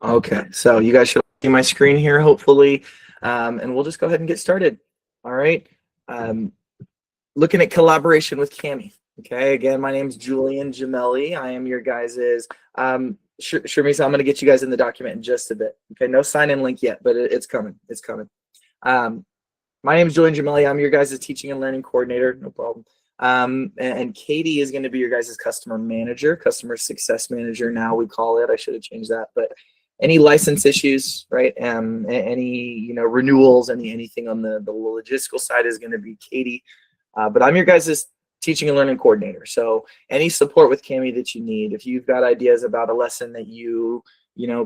Okay, so you guys should see my screen here, hopefully, and we'll just go ahead and get started. All right. Um, Looking at collaboration with Cami. Okay, again, my name is Julien Gemmeli. I am your guys's. Sharmisa, I'm going to get you guys in the document in just a bit. Okay, no sign-in link yet, but it's coming. It's coming. My name is Julien Gemmeli. I'm your guys' teaching and learning coordinator. No problem. And Katie is going to be your guys' customer manager, customer success manager. Now we call it. I should have changed that, but any license issues, right? Any renewals, anything on the logistical side is going to be Katie. But I'm your guys' teaching and learning coordinator. So any support with Cami that you need, if you've got ideas about a lesson that you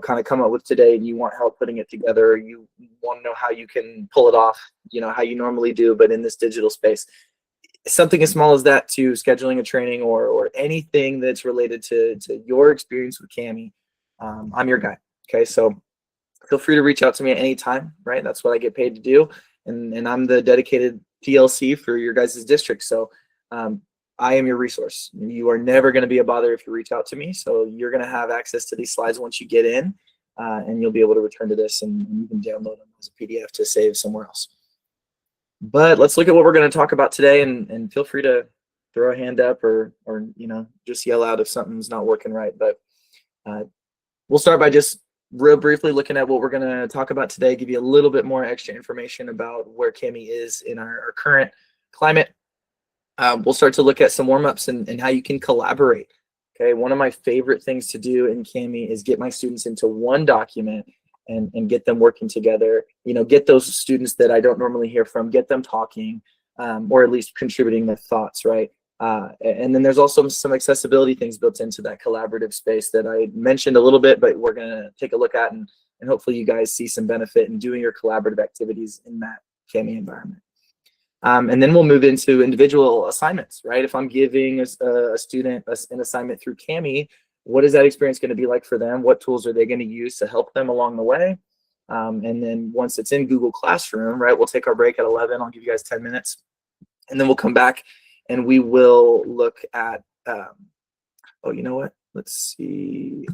kind of come up with today and you want help putting it together, you want to know how you can pull it off, how you normally do, but in this digital space, something as small as that to scheduling a training or anything that's related to your experience with Cami, I'm your guy. Okay, so feel free to reach out to me at any time, right? That's what I get paid to do. And I'm the dedicated PLC for your guys' district. So I am your resource. You are never going to be a bother if you reach out to me. So you're going to have access to these slides once you get in, and you'll be able to return to this and you can download them as a PDF to save somewhere else. But let's look at what we're going to talk about today, and feel free to throw a hand up or just yell out if something's not working right. But we'll start by just real briefly looking at what we're going to talk about today, give you a little bit more extra information about where Cami is in our current climate. We'll start to look at some warm-ups and how you can collaborate. Okay, one of my favorite things to do in Cami is get my students into one document and get them working together. Get those students that I don't normally hear from, get them talking, or at least contributing their thoughts, right? And then there's also some accessibility things built into that collaborative space that I mentioned a little bit, but we're going to take a look at, and hopefully you guys see some benefit in doing your collaborative activities in that Cami environment. And then we'll move into individual assignments, right? If I'm giving a student an assignment through Cami, what is that experience going to be like for them? What tools are they going to use to help them along the way? And then once it's in Google Classroom, right, we'll take our break at 11. I'll give you guys 10 minutes. And then we'll come back and we will look at, oh, you know what? Let's see.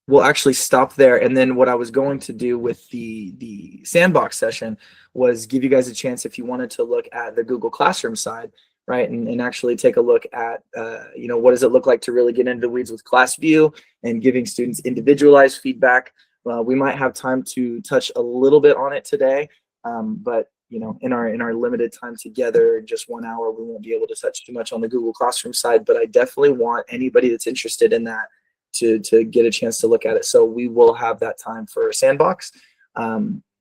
We'll actually stop there. And then what I was going to do with the sandbox session was give you guys a chance, if you wanted to look at the Google Classroom side, right, and actually take a look at, what does it look like to really get into the weeds with class view and giving students individualized feedback. We might have time to touch a little bit on it today, but in our limited time together, just 1 hour, we won't be able to touch too much on the Google Classroom side. But I definitely want anybody that's interested in that to get a chance to look at it. So we will have that time for Sandbox.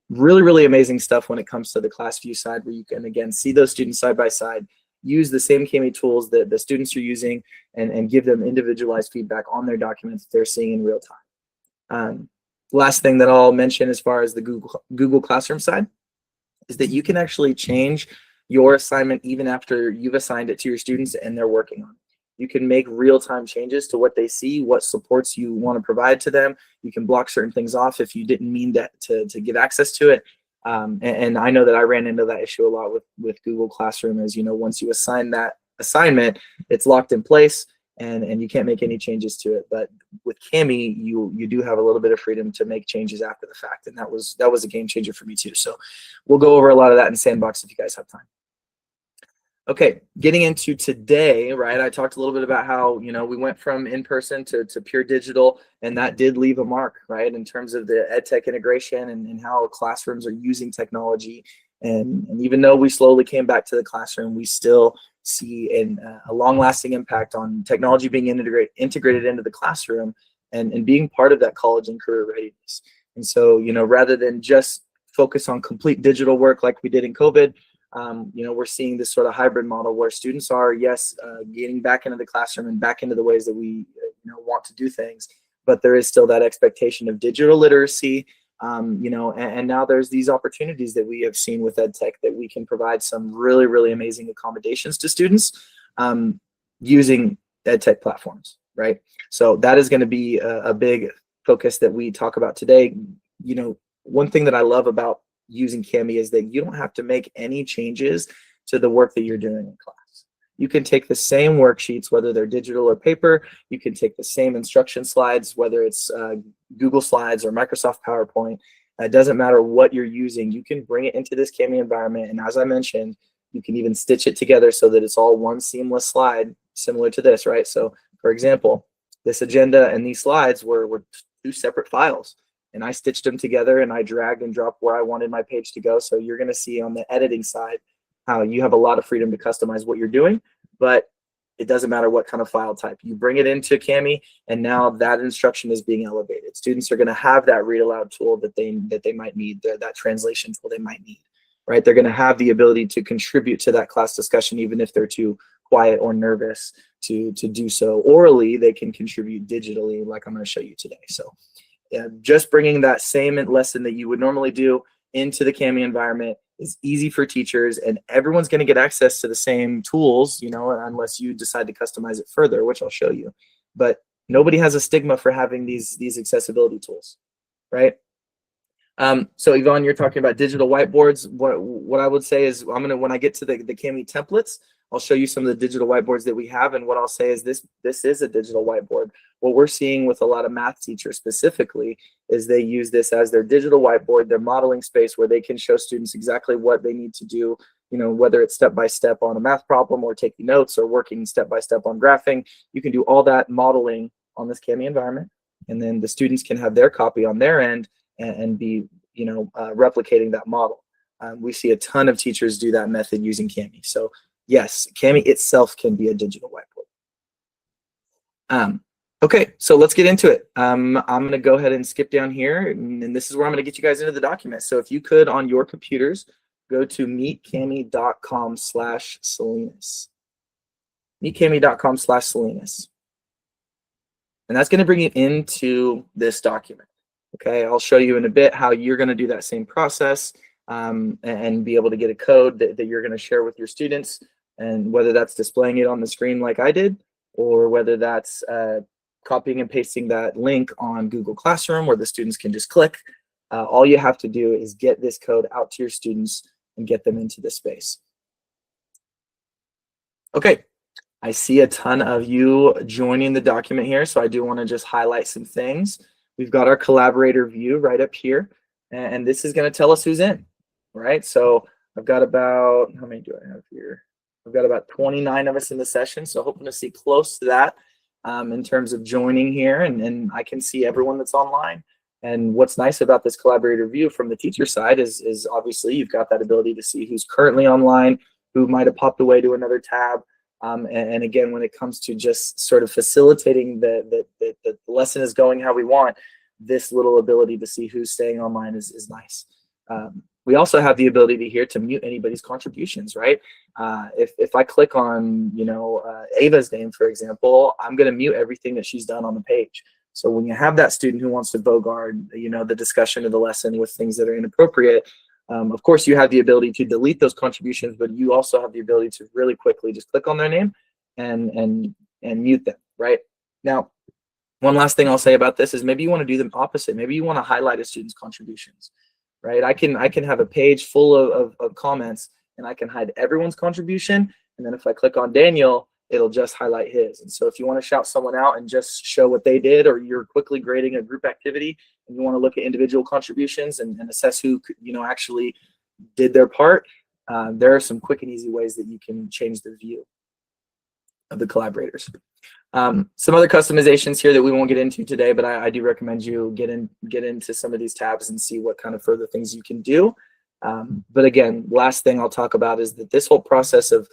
Really, really amazing stuff when it comes to the class view side, where you can, again, see those students side by side, use the same Cami tools that the students are using, and give them individualized feedback on their documents that they're seeing in real time. Last thing that I'll mention as far as the Google Classroom side is that you can actually change your assignment even after you've assigned it to your students and they're working on it. You can make real-time changes to what they see, what supports you want to provide to them. You can block certain things off if you didn't mean that to give access to it. And I know that I ran into that issue a lot with Google Classroom, as once you assign that assignment, it's locked in place and you can't make any changes to it. But with Cami, you do have a little bit of freedom to make changes after the fact, and that was a game changer for me too. So we'll go over a lot of that in Sandbox if you guys have time. Okay, getting into today, right? I talked a little bit about how, we went from in-person to pure digital, and that did leave a mark, right? In terms of the ed tech integration and how classrooms are using technology. And even though we slowly came back to the classroom, we still see a long-lasting impact on technology being integrated into the classroom and being part of that college and career readiness. And so, rather than just focus on complete digital work like we did in COVID, we're seeing this sort of hybrid model where students are, yes, getting back into the classroom and back into the ways that we want to do things, but there is still that expectation of digital literacy, and now there's these opportunities that we have seen with EdTech that we can provide some really, really amazing accommodations to students using EdTech platforms, right? So that is going to be a big focus that we talk about today. One thing that I love about using Cami is that you don't have to make any changes to the work that you're doing in class. you can take the same worksheets, whether they're digital or paper. You can take the same instruction slides, whether it's Google Slides or Microsoft PowerPoint. It doesn't matter what you're using. You can bring it into this Gemmeli environment. And as I mentioned, you can even stitch it together so that it's all one seamless slide, similar to this, right? So for example, this agenda and these slides were two separate files. And I stitched them together and I dragged and dropped where I wanted my page to go. So you're going to see on the editing side how you have a lot of freedom to customize what you're doing, but it doesn't matter what kind of file type. You bring it into Gemmeli, and now that instruction is being elevated. Students are going to have that read aloud tool that they might need, that translation tool they might need, right? They're going to have the ability to contribute to that class discussion, even if they're too quiet or nervous to do so orally. They can contribute digitally, like I'm going to show you today. So just bringing that same lesson that you would normally do into the Gemmeli environment is easy for teachers, and everyone's going to get access to the same tools, you know, unless you decide to customize it further, which I'll show you. But nobody has a stigma for having these accessibility tools, right? So Yvonne, you're talking about digital whiteboards. What I would say is, when I get to the Gemmeli templates, I'll show you some of the digital whiteboards that we have, and what I'll say is this is a digital whiteboard. What we're seeing with a lot of math teachers specifically is they use this as their digital whiteboard, their modeling space, where they can show students exactly what they need to do, you know, whether it's step-by-step on a math problem or taking notes or working step-by-step on graphing. You can do all that modeling on this Gemmeli environment, and then the students can have their copy on their end and be, you know, replicating that model. We see a ton of teachers do that method using Gemmeli. So yes, Gemmeli itself can be a digital whiteboard. Okay, so let's get into it. I'm going to go ahead and skip down here, and this is where I'm going to get you guys into the document. So if you could, on your computers, go to meetgemmeli.com/Salinas. meetgemmeli.com/Salinas. And that's going to bring you into this document. Okay, I'll show you in a bit how you're going to do that same process and be able to get a code that you're going to share with your students, and whether that's displaying it on the screen like I did, or whether that's copying and pasting that link on Google Classroom where the students can just click. All you have to do is get this code out to your students and get them into this space. Okay, I see a ton of you joining the document here, so I do want to just highlight some things. We've got our collaborator view right up here, and this is going to tell us who's in, right? So I've got about, how many do I have here? I've got about 29 of us in the session, so hoping to see close to that in terms of joining here, and I can see everyone that's online. And what's nice about this collaborator view from the teacher side is obviously you've got that ability to see who's currently online, who might have popped away to another tab. And again, when it comes to just sort of facilitating the lesson is going how we want, this little ability to see who's staying online is nice. We also have the ability here to mute anybody's contributions, right? If I click on, you know, Ava's name, for example, I'm going to mute everything that she's done on the page. So when you have that student who wants to bogart, you know, the discussion of the lesson with things that are inappropriate, of course, you have the ability to delete those contributions, but you also have the ability to really quickly just click on their name and mute them, right? Now, one last thing I'll say about this is maybe you want to do the opposite. Maybe you want to highlight a student's contributions, right? I can have a page full of comments, and I can hide everyone's contribution. And then if I click on Daniel, it'll just highlight his. And so if you want to shout someone out and just show what they did, or you're quickly grading a group activity and you want to look at individual contributions and assess who, you know, actually did their part, there are some quick and easy ways that you can change the view of the collaborators. Some other customizations here that we won't get into today, but I do recommend you get into some of these tabs and see what kind of further things you can do. But again, last thing I'll talk about is that this whole process of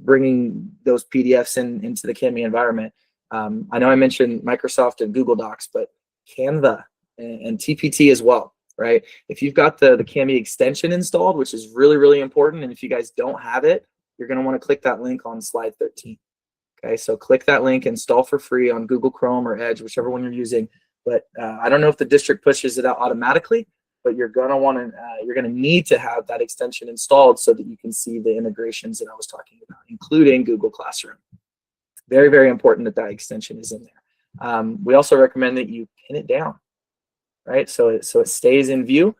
bringing those PDFs into the Gemmeli environment. I know I mentioned Microsoft and Google Docs, but Canva and TPT as well, right? If you've got the Gemmeli extension installed, which is really, really important, and if you guys don't have it, you're going to want to click that link on slide 13. Okay, so click that link, install for free on Google Chrome or Edge, whichever one you're using. But I don't know if the district pushes it out automatically, but you're gonna need to have that extension installed so that you can see the integrations that I was talking about, including Google Classroom. Very, very important that that extension is in there. We also recommend that you pin it down, right? So it stays in view.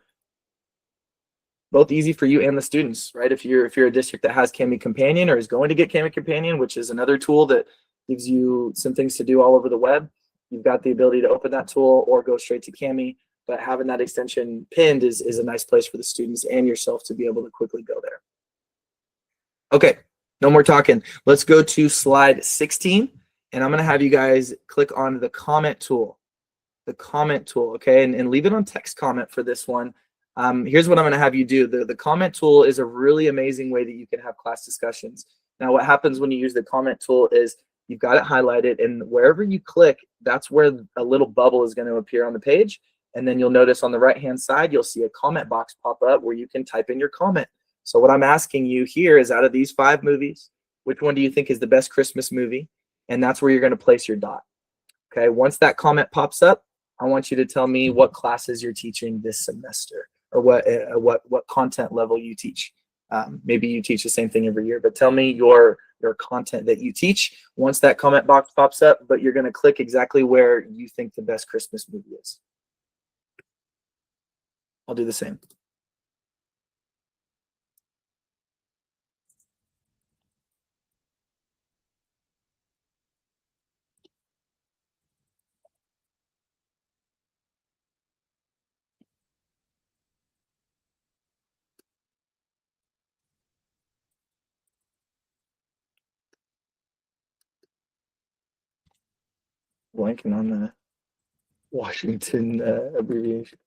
both easy for you and the students, right? If you're a district that has Cami Companion or is going to get Cami Companion, which is another tool that gives you some things to do all over the web, you've got the ability to open that tool or go straight to Cami. But having that extension pinned is a nice place for the students and yourself to be able to quickly go there. Okay, no more talking. Let's go to slide 16, and I'm going to have you guys click on the comment tool. The comment tool, okay, and leave it on text comment for this one. Here's what I'm going to have you do. The comment tool is a really amazing way that you can have class discussions. Now, what happens when you use the comment tool is you've got it highlighted, and wherever you click, that's where a little bubble is going to appear on the page. And then you'll notice on the right-hand side, you'll see a comment box pop up where you can type in your comment. So what I'm asking you here is, out of these 5 movies, which one do you think is the best Christmas movie? And that's where you're going to place your dot. Okay, once that comment pops up, I want you to tell me what classes you're teaching this semester, or what content level you teach. Maybe you teach the same thing every year, but tell me your content that you teach once that comment box pops up, but you're going to click exactly where you think the best Christmas movie is. I'll do the same. Blanking on the Washington abbreviation.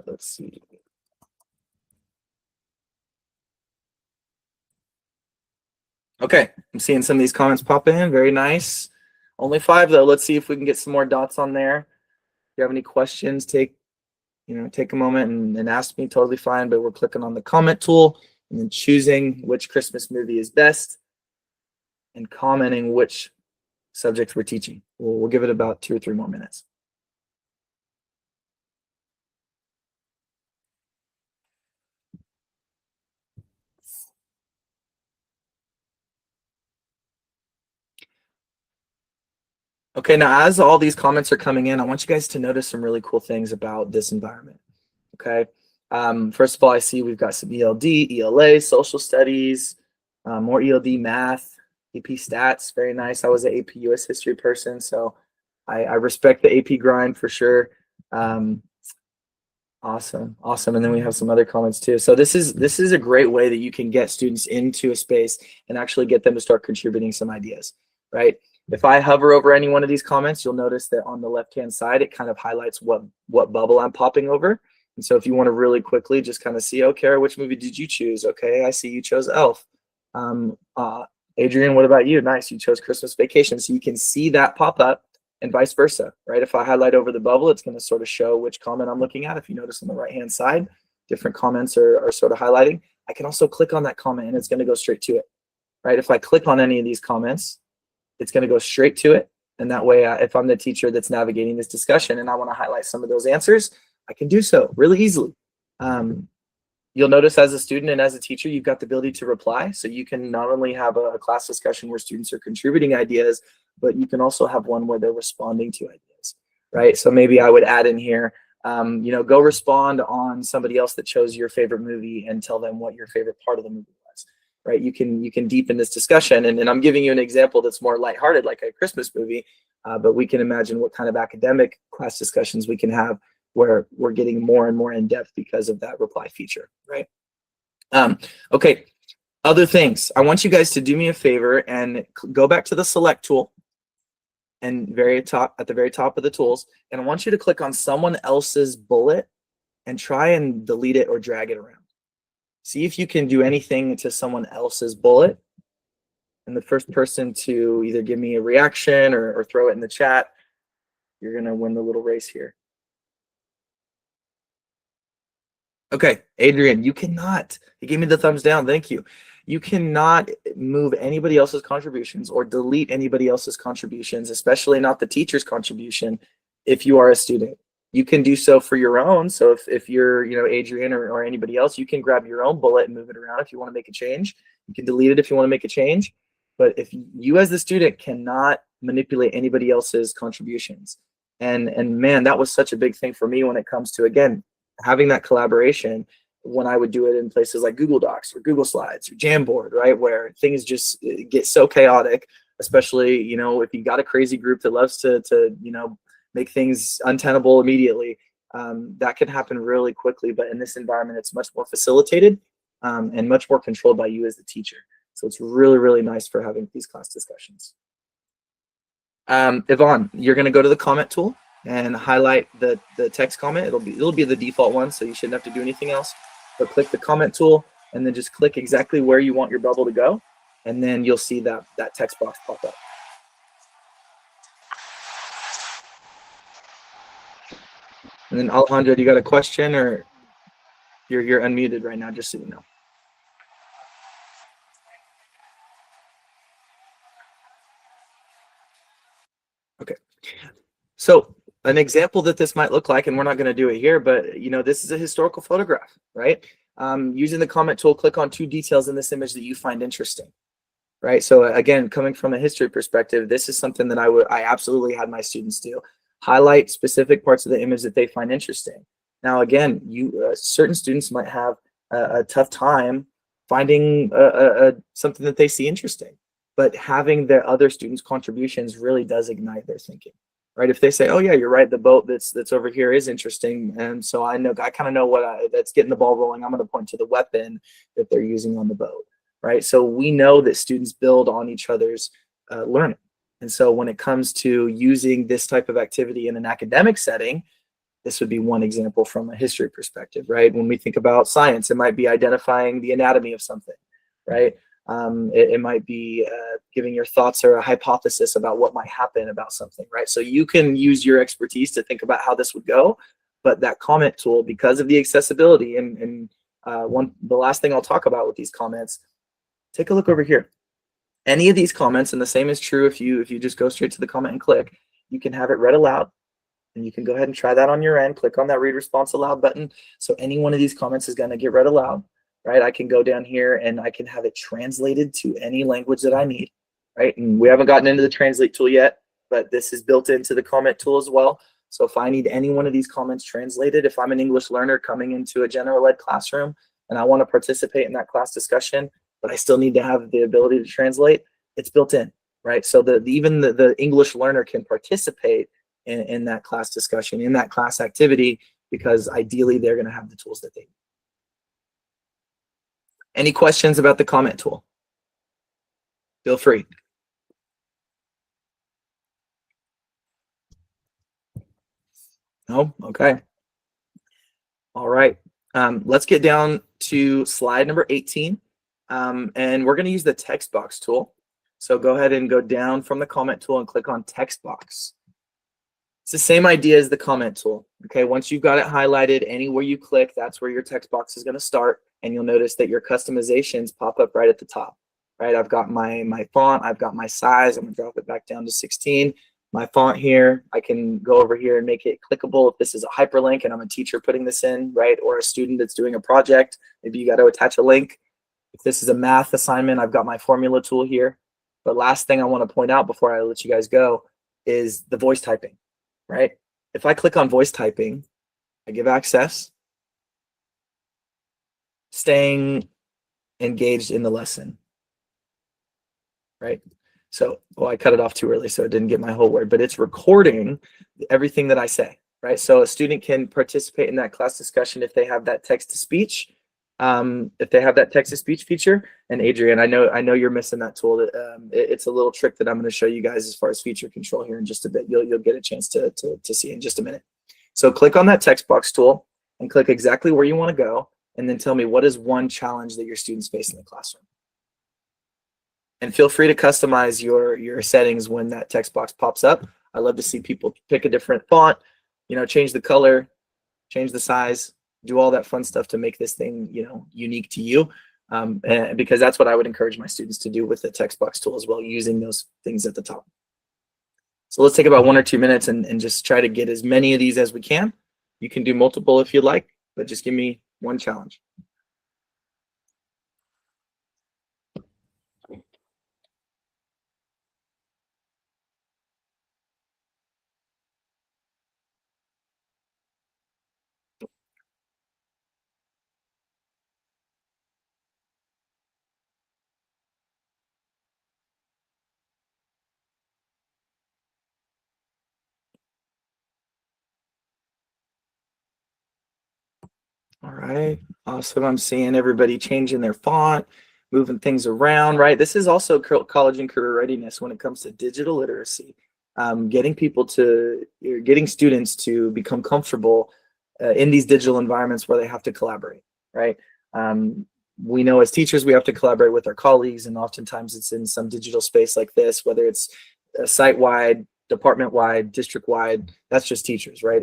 Let's see. Okay, I'm seeing some of these comments pop in. Very nice. Only 5 though. Let's see if we can get some more dots on there. If you have any questions, take a moment and ask me. Totally fine. But we're clicking on the comment tool and then choosing which Christmas movie is best and commenting which subjects we're teaching. We'll give it about 2 or 3 more minutes. Okay, now as all these comments are coming in, I want you guys to notice some really cool things about this environment. Okay, first of all, I see we've got some ELD, ELA, social studies, more ELD math, AP stats, very nice. I was an AP US history person, so I respect the AP grind for sure. Awesome. And then we have some other comments too. So this is a great way that you can get students into a space and actually get them to start contributing some ideas, right? If I hover over any one of these comments, you'll notice that on the left-hand side, it kind of highlights what bubble I'm popping over. And so if you want to really quickly just kind of see, oh, Kara, which movie did you choose? Okay, I see you chose Elf. Adrian, what about you? Nice, you chose Christmas Vacation. So you can see that pop up and vice versa, right? If I highlight over the bubble, it's going to sort of show which comment I'm looking at. If you notice on the right-hand side, different comments are sort of highlighting. I can also click on that comment and it's going to go straight to it, right? If I click on any of these comments, it's going to go straight to it. And that way, if I'm the teacher that's navigating this discussion and I want to highlight some of those answers, I can do so really easily. You'll notice as a student and as a teacher, you've got the ability to reply. So you can not only have a class discussion where students are contributing ideas, but you can also have one where they're responding to ideas, right? So maybe I would add in here, go respond on somebody else that chose your favorite movie and tell them what your favorite part of the movie was, right? You can deepen this discussion. And I'm giving you an example that's more lighthearted, like a Christmas movie, but we can imagine what kind of academic class discussions we can have where we're getting more and more in depth because of that reply feature, right? Okay, other things. I want you guys to do me a favor and go back to the select tool and at the very top of the tools, and I want you to click on someone else's bullet and try and delete it or drag it around. See if you can do anything to someone else's bullet. And the first person to either give me a reaction or throw it in the chat, you're gonna win the little race here. Okay, Adrian, you cannot. He gave me the thumbs down. Thank you. You cannot move anybody else's contributions or delete anybody else's contributions, especially not the teacher's contribution, if you are a student. You can do so for your own. So if you're, Adrian or anybody else, you can grab your own bullet and move it around if you want to make a change. You can delete it if you want to make a change. But if you as the student cannot manipulate anybody else's contributions, and man, that was such a big thing for me when it comes to, again, having that collaboration when I would do it in places like Google Docs or Google Slides or Jamboard, right, where things just get so chaotic, especially, you know, if you got a crazy group that loves to you know, make things untenable immediately. That can happen really quickly, but in this environment, it's much more facilitated and much more controlled by you as the teacher. So it's really, really nice for having these class discussions. Yvonne, you're going to go to the comment tool and highlight the text comment. It'll be the default one, so you shouldn't have to do anything else. But click the comment tool and then just click exactly where you want your bubble to go, and then you'll see that text box pop up. And then Alejandro, do you got a question, or you're unmuted right now, just so you know. Okay. So an example that this might look like, and we're not going to do it here, but you know, this is a historical photograph, right? Using the comment tool, click on 2 details in this image that you find interesting, right? So again, coming from a history perspective, this is something that I absolutely had my students do. Highlight specific parts of the image that they find interesting. Now, again, certain students might have a tough time finding something that they see interesting, but having the other students' contributions really does ignite their thinking, right? If they say, "Oh yeah, you're right, the boat that's over here is interesting," and so I kind of know that's getting the ball rolling. I'm going to point to the weapon that they're using on the boat, right? So we know that students build on each other's learning. And so when it comes to using this type of activity in an academic setting, this would be one example from a history perspective, right? When we think about science, it might be identifying the anatomy of something, right? It might be giving your thoughts or a hypothesis about what might happen about something, right? So you can use your expertise to think about how this would go, but that comment tool, because of the accessibility, and the last thing I'll talk about with these comments, take a look over here. Any of these comments, and the same is true if you just go straight to the comment and click, you can have it read aloud, and you can go ahead and try that on your end. Click on that read response aloud button. So any one of these comments is going to get read aloud, right? I can go down here and I can have it translated to any language that I need, right? And we haven't gotten into the translate tool yet, but this is built into the comment tool as well. So if I need any one of these comments translated, if I'm an English learner coming into a general ed classroom and I want to participate in that class discussion, but I still need to have the ability to translate, it's built in, right? So even the English learner can participate in that class discussion, in that class activity, because ideally they're going to have the tools that they need. Any questions about the comment tool? Feel free. No? Okay. All right. Let's get down to slide number 18. And we're going to use the text box tool. So go ahead and go down from the comment tool and click on text box. It's the same idea as the comment tool. Okay, once you've got it highlighted, anywhere you click, that's where your text box is going to start. And you'll notice that your customizations pop up right at the top. Right, I've got my font, I've got my size. I'm going to drop it back down to 16. My font here, I can go over here and make it clickable if this is a hyperlink and I'm a teacher putting this in, right? Or a student that's doing a project. Maybe you got to attach a link. If this is a math assignment, I've got my formula tool here. But last thing I want to point out before I let you guys go is the voice typing. Right? If I click on voice typing, I give access, staying engaged in the lesson, right? So, well, I cut it off too early, so it didn't get my whole word, but it's recording everything that I say, right? So a student can participate in that class discussion if they have that text to speech, if they have that text to speech feature. And Adrian, I know you're missing that tool. It's a little trick that I'm going to show you guys as far as feature control here in just a bit. You'll get a chance to see in just a minute. So click on that text box tool and click exactly where you want to go, and then tell me what is one challenge that your students face in the classroom. And feel free to customize your settings when that text box pops up. I love to see people pick a different font, you know, change the color, change the size, do all that fun stuff to make this thing, you know, unique to you. And because that's what I would encourage my students to do with the text box tool as well, using those things at the top. So let's take about 1 or 2 minutes and just try to get as many of these as we can. You can do multiple if you'd like, but just give me one challenge. All right, awesome. I'm seeing everybody changing their font, moving things around, right? This is also college and career readiness when it comes to digital literacy. Getting students to become comfortable in these digital environments where they have to collaborate, right? We know as teachers we have to collaborate with our colleagues, and oftentimes it's in some digital space like this, whether it's site-wide, department-wide, district-wide. That's just teachers, right?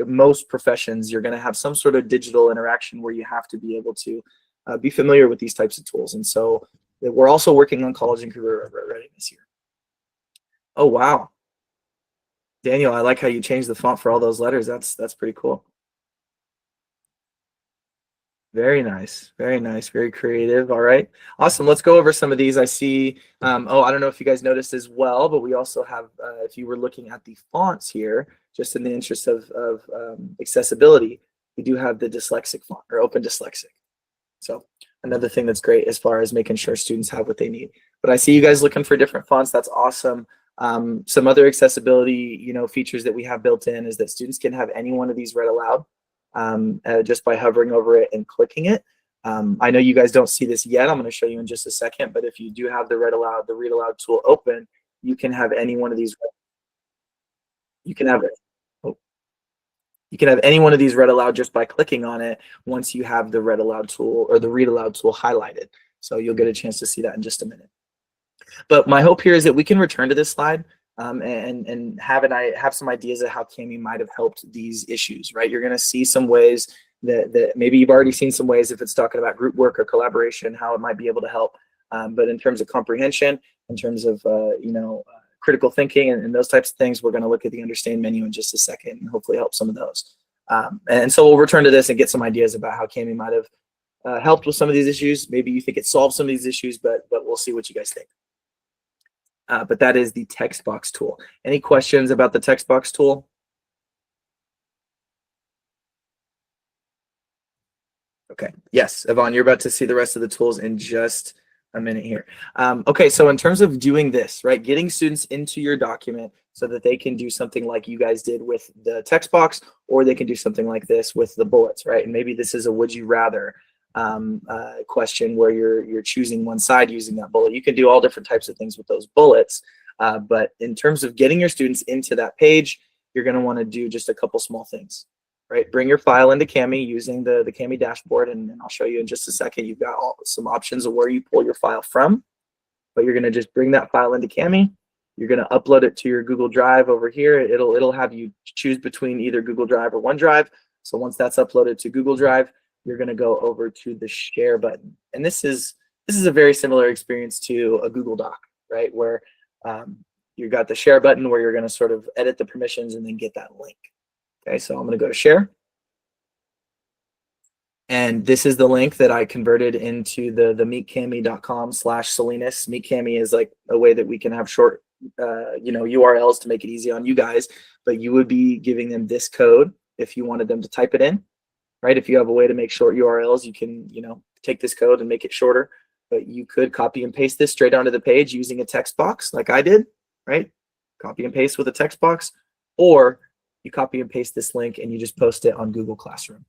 Most professions, you're going to have some sort of digital interaction where you have to be able to be familiar with these types of tools. And so we're also working on college and career readiness here. Oh, wow. Daniel, I like how you changed the font for all those letters. That's pretty cool. Very nice, very creative. All right, awesome. Let's go over some of these. I see, oh, I don't know if you guys noticed as well, but we also have, if you were looking at the fonts here, just in the interest of accessibility, we do have the dyslexic font or open dyslexic. So another thing that's great as far as making sure students have what they need. But I see you guys looking for different fonts. That's awesome. Some other accessibility, features that we have built in is that students can have any one of these read aloud. Just by hovering over it and clicking it. I know you guys don't see this yet. I'm going to show you in just a second, but if you do have the read aloud tool open, you can have any one of these. You can have any one of these read aloud just by clicking on it once you have the read aloud tool or the read aloud tool highlighted. So you'll get a chance to see that in just a minute. But my hope here is that we can return to this slide and have some ideas of how Cami might have helped these issues, right? You're going to see some ways that maybe you've already seen some ways if it's talking about group work or collaboration, how it might be able to help. But in terms of comprehension, in terms of, critical thinking and those types of things, we're going to look at the understand menu in just a second and hopefully help some of those. And so we'll return to this and get some ideas about how Cami might have helped with some of these issues. Maybe you think it solves some of these issues, but we'll see what you guys think. But that is the text box tool. Any questions about the text box tool? Okay, yes, Yvonne, you're about to see the rest of the tools in just a minute here. Okay, so in terms of doing this, right, getting students into your document so that they can do something like you guys did with the text box, or they can do something like this with the bullets, right? And maybe this is a would you rather question where you're choosing one side using that bullet. You can do all different types of things with those bullets, but in terms of getting your students into that page, you're going to want to do just a couple small things, right? Bring your file into Cami using the Cami dashboard, and I'll show you in just a second. You've got some options of where you pull your file from, but you're going to just bring that file into Cami. You're going to upload it to your Google Drive over here. It'll have you choose between either Google Drive or OneDrive. So once that's uploaded to Google Drive, you're going to go over to the share button. And this is a very similar experience to a Google Doc, right? Where you got the share button where you're going to sort of edit the permissions and then get that link. Okay, so I'm going to go to share. And this is the link that I converted into the meetcami.com/Salinas. Meetcami is like a way that we can have short URLs to make it easy on you guys, but you would be giving them this code if you wanted them to type it in. Right? If you have a way to make short URLs, you can, take this code and make it shorter, but you could copy and paste this straight onto the page using a text box like I did, right? Copy and paste with a text box, or you copy and paste this link and you just post it on Google Classroom.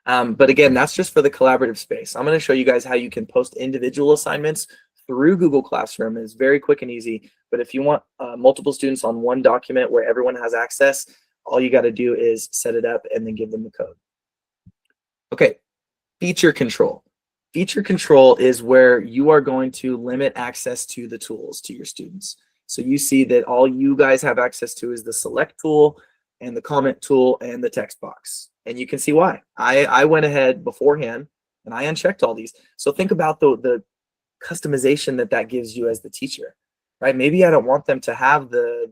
But again, that's just for the collaborative space. I'm going to show you guys how you can post individual assignments through Google Classroom. It's very quick and easy, but if you want multiple students on one document where everyone has access, all you got to do is set it up and then give them the code. Okay, feature control. Feature control is where you are going to limit access to the tools to your students. So you see that all you guys have access to is the select tool and the comment tool and the text box. And you can see why. I went ahead beforehand and I unchecked all these. So think about the customization that gives you as the teacher, right? Maybe I don't want them to have the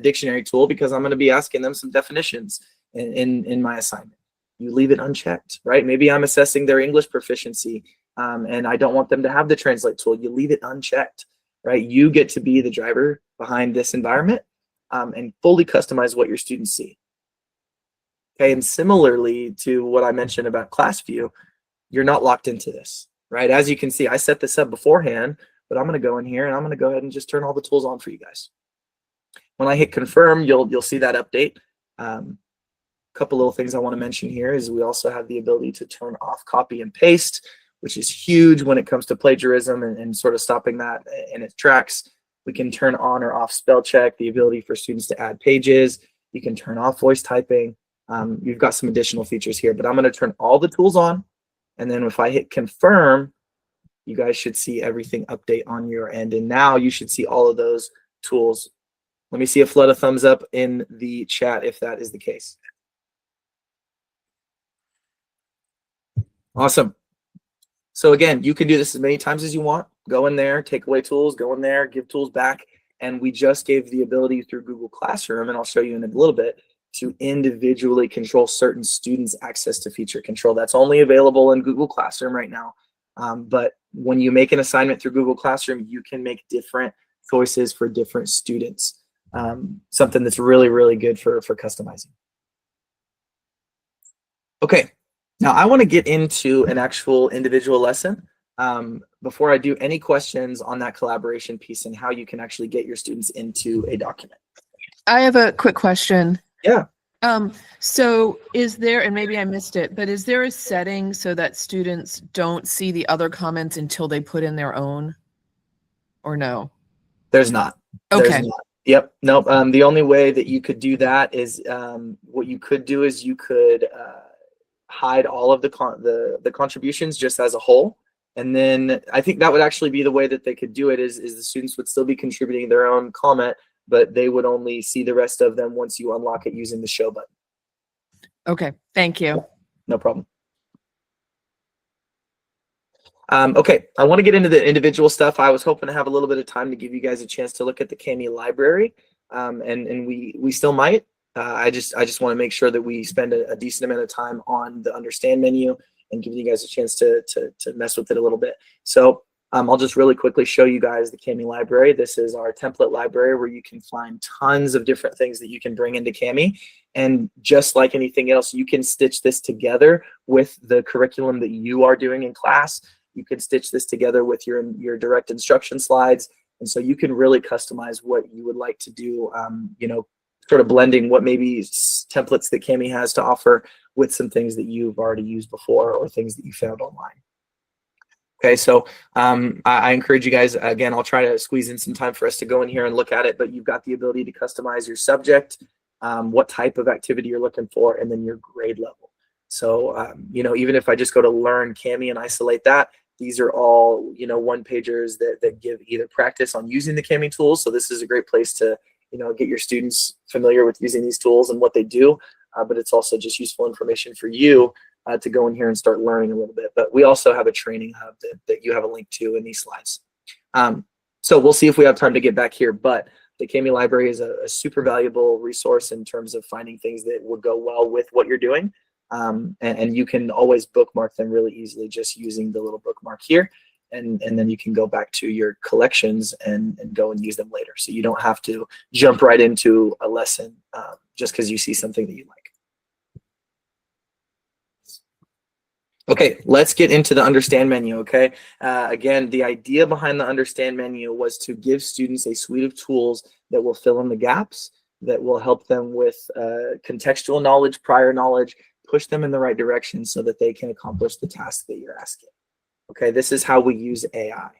dictionary tool because I'm going to be asking them some definitions in my assignment. You leave it unchecked, right? Maybe I'm assessing their English proficiency and I don't want them to have the translate tool. You leave it unchecked, right? You get to be the driver behind this environment and fully customize what your students see. Okay, and similarly to what I mentioned about class view, you're not locked into this, right? As you can see, I set this up beforehand, but I'm going to go in here and I'm going to go ahead and just turn all the tools on for you guys. When I hit confirm, you'll see that update. couple little things I want to mention here is we also have the ability to turn off copy and paste, which is huge when it comes to plagiarism and sort of stopping that in its tracks. We can turn on or off spell check, the ability for students to add pages. You can turn off voice typing. You've got some additional features here, but I'm going to turn all the tools on. And then if I hit confirm, you guys should see everything update on your end. And now you should see all of those tools. Let me see a flood of thumbs up in the chat if that is the case. Awesome. So again, you can do this as many times as you want. Go in there, take away tools, go in there, give tools back. And we just gave the ability through Google Classroom, and I'll show you in a little bit, to individually control certain students' access to feature control. That's only available in Google Classroom right now. But when you make an assignment through Google Classroom, you can make different choices for different students. Something that's really, really good for customizing. Okay, now I want to get into an actual individual lesson. Before I do, any questions on that collaboration piece and how you can actually get your students into a document? I have a quick question. Yeah. So is there, and maybe I missed it, but is there a setting so that students don't see the other comments until they put in their own, or no? There's not. Okay. There's not. Yep. Nope. The only way that you could do that is what you could do is you could hide all of the contributions just as a whole. And then I think that would actually be the way that they could do it is the students would still be contributing their own comment, but they would only see the rest of them once you unlock it using the show button. Okay, thank you. No problem. Okay, I want to get into the individual stuff. I was hoping to have a little bit of time to give you guys a chance to look at the Gemmeli library, and we still might. I just want to make sure that we spend a decent amount of time on the understand menu and giving you guys a chance to mess with it a little bit. So I'll just really quickly show you guys the Gemmeli library. This is our template library where you can find tons of different things that you can bring into Gemmeli. And just like anything else, you can stitch this together with the curriculum that you are doing in class. You can stitch this together with your direct instruction slides. And so you can really customize what you would like to do, you know, sort of blending what maybe templates that Gemmeli has to offer with some things that you've already used before or things that you found online. Okay, so I encourage you guys, again, I'll try to squeeze in some time for us to go in here and look at it, but you've got the ability to customize your subject, what type of activity you're looking for, and then your grade level. So, you know, even if I just go to learn Gemmeli and isolate that, these are all, you know, one-pagers that give either practice on using the Gemmeli tools. So this is a great place to, you know, get your students familiar with using these tools and what they do, but it's also just useful information for you to go in here and start learning a little bit. But we also have a training hub that you have a link to in these slides. So we'll see if we have time to get back here, but the Gemmeli library is a super valuable resource in terms of finding things that would go well with what you're doing. And you can always bookmark them really easily just using the little bookmark here. And then you can go back to your collections and go and use them later. So you don't have to jump right into a lesson just because you see something that you like. Okay, let's get into the understand menu, okay? Again, the idea behind the understand menu was to give students a suite of tools that will fill in the gaps, that will help them with contextual knowledge, prior knowledge, push them in the right direction so that they can accomplish the task that you're asking. Okay, this is how we use AI.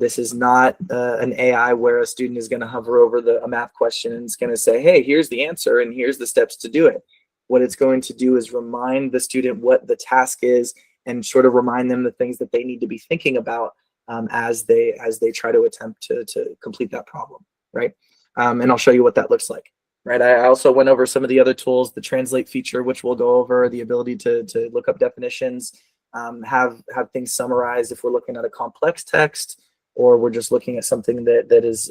This is not an AI where a student is going to hover over a math question and it's going to say, hey, here's the answer and here's the steps to do it. What it's going to do is remind the student what the task is and sort of remind them the things that they need to be thinking about as they try to attempt to complete that problem, right? And I'll show you what that looks like. Right. I also went over some of the other tools, the translate feature, which we'll go over, the ability to look up definitions, have things summarized if we're looking at a complex text or we're just looking at something that is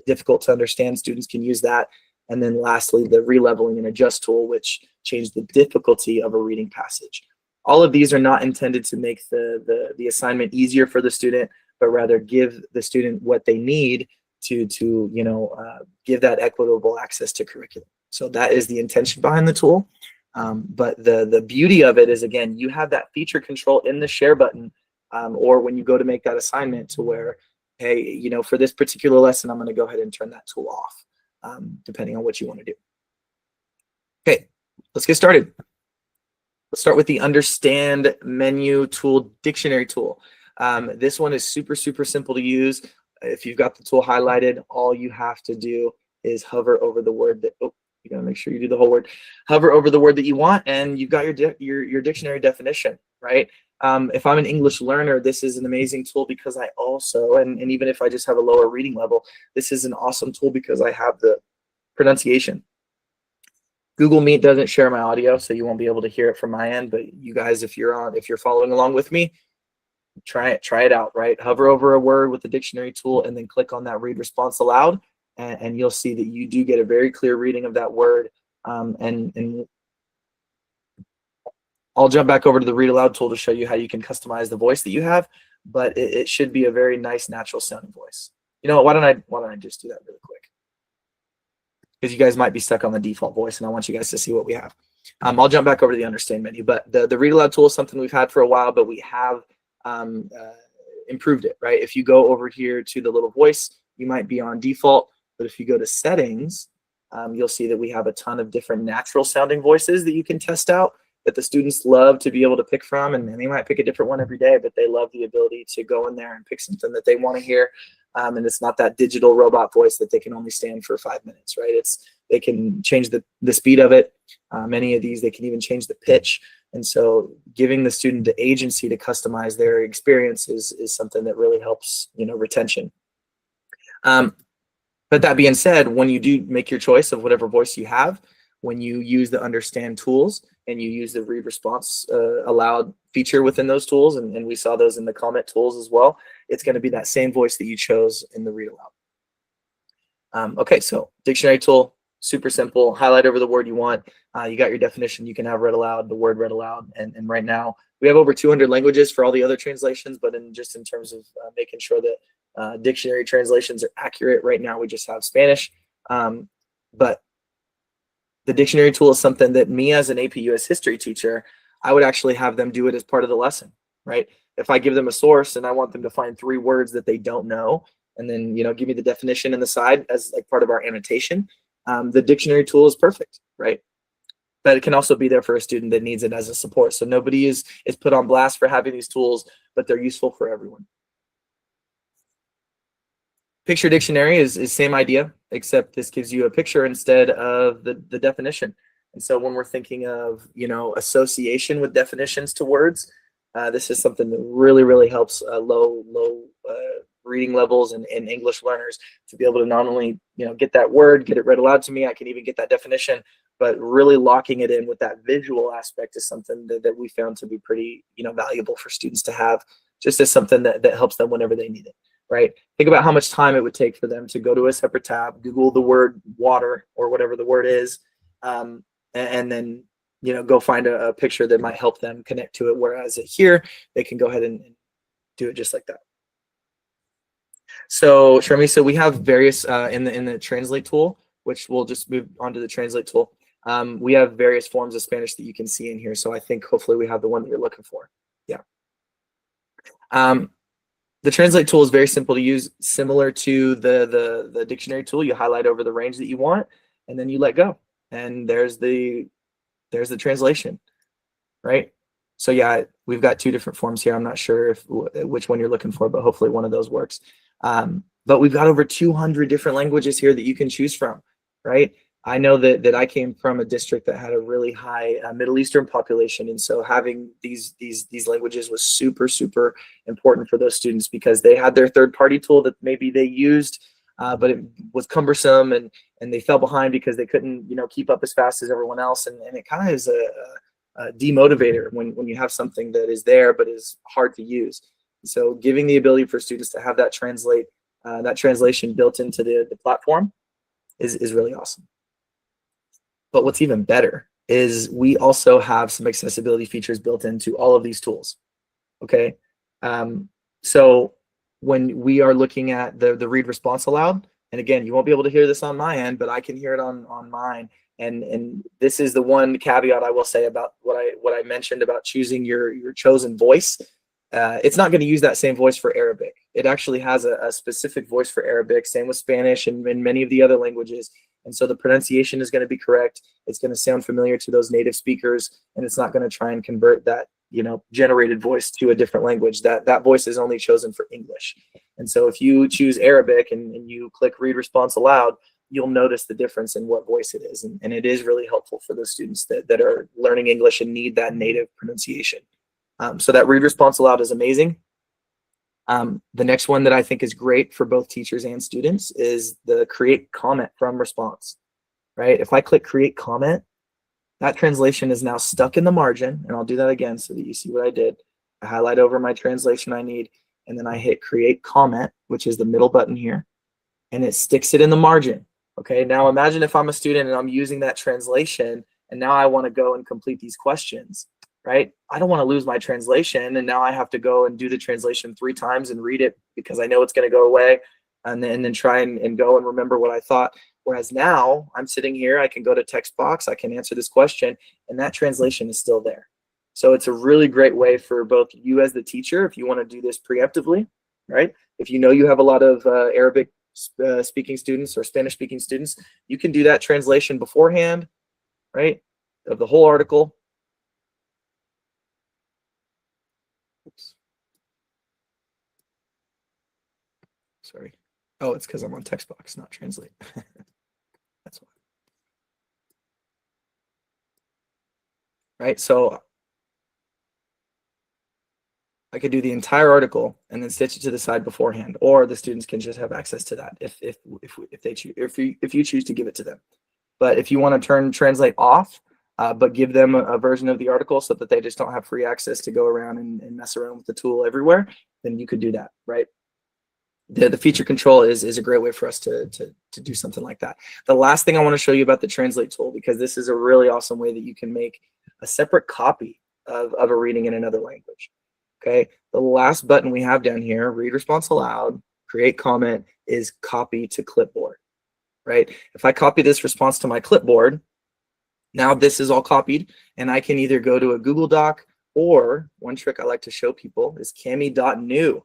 difficult to understand. Students can use that. And then lastly, the releveling and adjust tool, which changed the difficulty of a reading passage. All of these are not intended to make the assignment easier for the student, but rather give the student what they need to you know, give that equitable access to curriculum. So that is the intention behind the tool. But the beauty of it is, again, you have that feature control in the share button or when you go to make that assignment to where, hey, you know, for this particular lesson, I'm going to go ahead and turn that tool off, depending on what you want to do. Okay, let's get started. Let's start with the Understand menu tool, dictionary tool. This one is super, super simple to use. If you've got the tool highlighted, all you have to do is hover over the word that, oh, you gotta make sure you do the whole word. Hover over the word that you want, and you've got your dictionary definition, right? If I'm an English learner, this is an amazing tool because I also, and even if I just have a lower reading level, this is an awesome tool because I have the pronunciation. Google Meet doesn't share my audio, so you won't be able to hear it from my end. But you guys, if you're following along with me, try it out. Right, hover over a word with the dictionary tool, and then click on that read response aloud, and you'll see that you do get a very clear reading of that word. And I'll jump back over to the read aloud tool to show you how you can customize the voice that you have. But it should be a very nice, natural sounding voice. You know what? Why don't I just do that really quick? Because you guys might be stuck on the default voice, and I want you guys to see what we have. I'll jump back over to the Understand menu, but the Read Aloud tool is something we've had for a while, but we have improved it, right? If you go over here to the little voice, you might be on default, but if you go to settings, you'll see that we have a ton of different natural sounding voices that you can test out that the students love to be able to pick from, and they might pick a different one every day, but they love the ability to go in there and pick something that they want to hear. And it's not that digital robot voice that they can only stand for 5 minutes, right? They can change the speed of it. Many of these, they can even change the pitch. And so giving the student the agency to customize their experience is something that really helps, retention. But that being said, when you do make your choice of whatever voice you have, when you use the Understand tools and you use the read response aloud feature within those tools, and we saw those in the comment tools as well, it's going to be that same voice that you chose in the read aloud. Okay, so dictionary tool, super simple. Highlight over the word you want. You got your definition. You can have read aloud, the word read aloud. And right now, we have over 200 languages for all the other translations, but in terms of making sure that dictionary translations are accurate, right now we just have Spanish. But the dictionary tool is something that me as an AP US history teacher, I would actually have them do it as part of the lesson, right? If I give them a source and I want them to find 3 words that they don't know, and then, give me the definition in the side as like part of our annotation, the dictionary tool is perfect, right? But it can also be there for a student that needs it as a support. So nobody is put on blast for having these tools, but they're useful for everyone. Picture dictionary is same idea, except this gives you a picture instead of the definition. And so when we're thinking of, association with definitions to words, this is something that really, really helps low reading levels and English learners to be able to not only, get that word, get it read aloud to me, I can even get that definition, but really locking it in with that visual aspect is something that we found to be pretty, valuable for students to have, just as something that helps them whenever they need it. Right? Think about how much time it would take for them to go to a separate tab, Google the word water or whatever the word is, and then go find a picture that might help them connect to it. Whereas here, they can go ahead and do it just like that. So Sharmi, so we have various in the translate tool, which we'll just move on to the translate tool. We have various forms of Spanish that you can see in here. So I think hopefully we have the one that you're looking for. Yeah. The translate tool is very simple to use, similar to the dictionary tool. You highlight over the range that you want, and then you let go, and there's the translation, right? So yeah, we've got 2 different forms here. I'm not sure which one you're looking for, but hopefully one of those works. But we've got over 200 different languages here that you can choose from, right? I know that I came from a district that had a really high Middle Eastern population, and so having these languages was super, super important for those students because they had their third-party tool that maybe they used, but it was cumbersome and they fell behind because they couldn't, keep up as fast as everyone else, and it kind of is a demotivator when you have something that is there but is hard to use. So giving the ability for students to have that translation built into the platform is really awesome. But what's even better is we also have some accessibility features built into all of these tools. Okay, so when we are looking at the read response aloud, and again, you won't be able to hear this on my end, but I can hear it on mine. And this is the one caveat I will say about what I mentioned about choosing your chosen voice. It's not going to use that same voice for Arabic. It actually has a specific voice for Arabic. Same with Spanish and many of the other languages. And so the pronunciation is going to be correct. It's going to sound familiar to those native speakers, and it's not going to try and convert that, generated voice to a different language. That voice is only chosen for English. And so if you choose Arabic and you click read response aloud, you'll notice the difference in what voice it is. And it is really helpful for those students that are learning English and need that native pronunciation. So that read response aloud is amazing. The next one that I think is great for both teachers and students is the create comment from response, right? If I click create comment, that translation is now stuck in the margin, and I'll do that again so that you see what I did. I highlight over my translation I need, and then I hit create comment, which is the middle button here, and it sticks it in the margin. Okay, now imagine if I'm a student and I'm using that translation, and now I want to go and complete these questions, right? I don't want to lose my translation, and now I have to go and do the translation 3 times and read it because I know it's going to go away, and then try and go and remember what I thought. Whereas now I'm sitting here, I can go to text box, I can answer this question, and that translation is still there. So it's a really great way for both you as the teacher, if you want to do this preemptively, right? If you know you have a lot of Arabic speaking students or Spanish speaking students, you can do that translation beforehand, right, of the whole article. Oops. Sorry. Oh, it's because I'm on text box, not translate. That's why. Right, so I could do the entire article and then stitch it to the side beforehand, or the students can just have access to that if they choose, if you choose to give it to them. But if you want to turn translate off, but give them a version of the article so that they just don't have free access to go around and mess around with the tool everywhere, then you could do that, right? The feature control is a great way for us to do something like that. The last thing I want to show you about the translate tool, because this is a really awesome way that you can make a separate copy of a reading in another language. Okay, the last button we have down here, read response aloud, create comment, is copy to clipboard, right? If I copy this response to my clipboard, now this is all copied, and I can either go to a Google Doc, or one trick I like to show people is cami.new.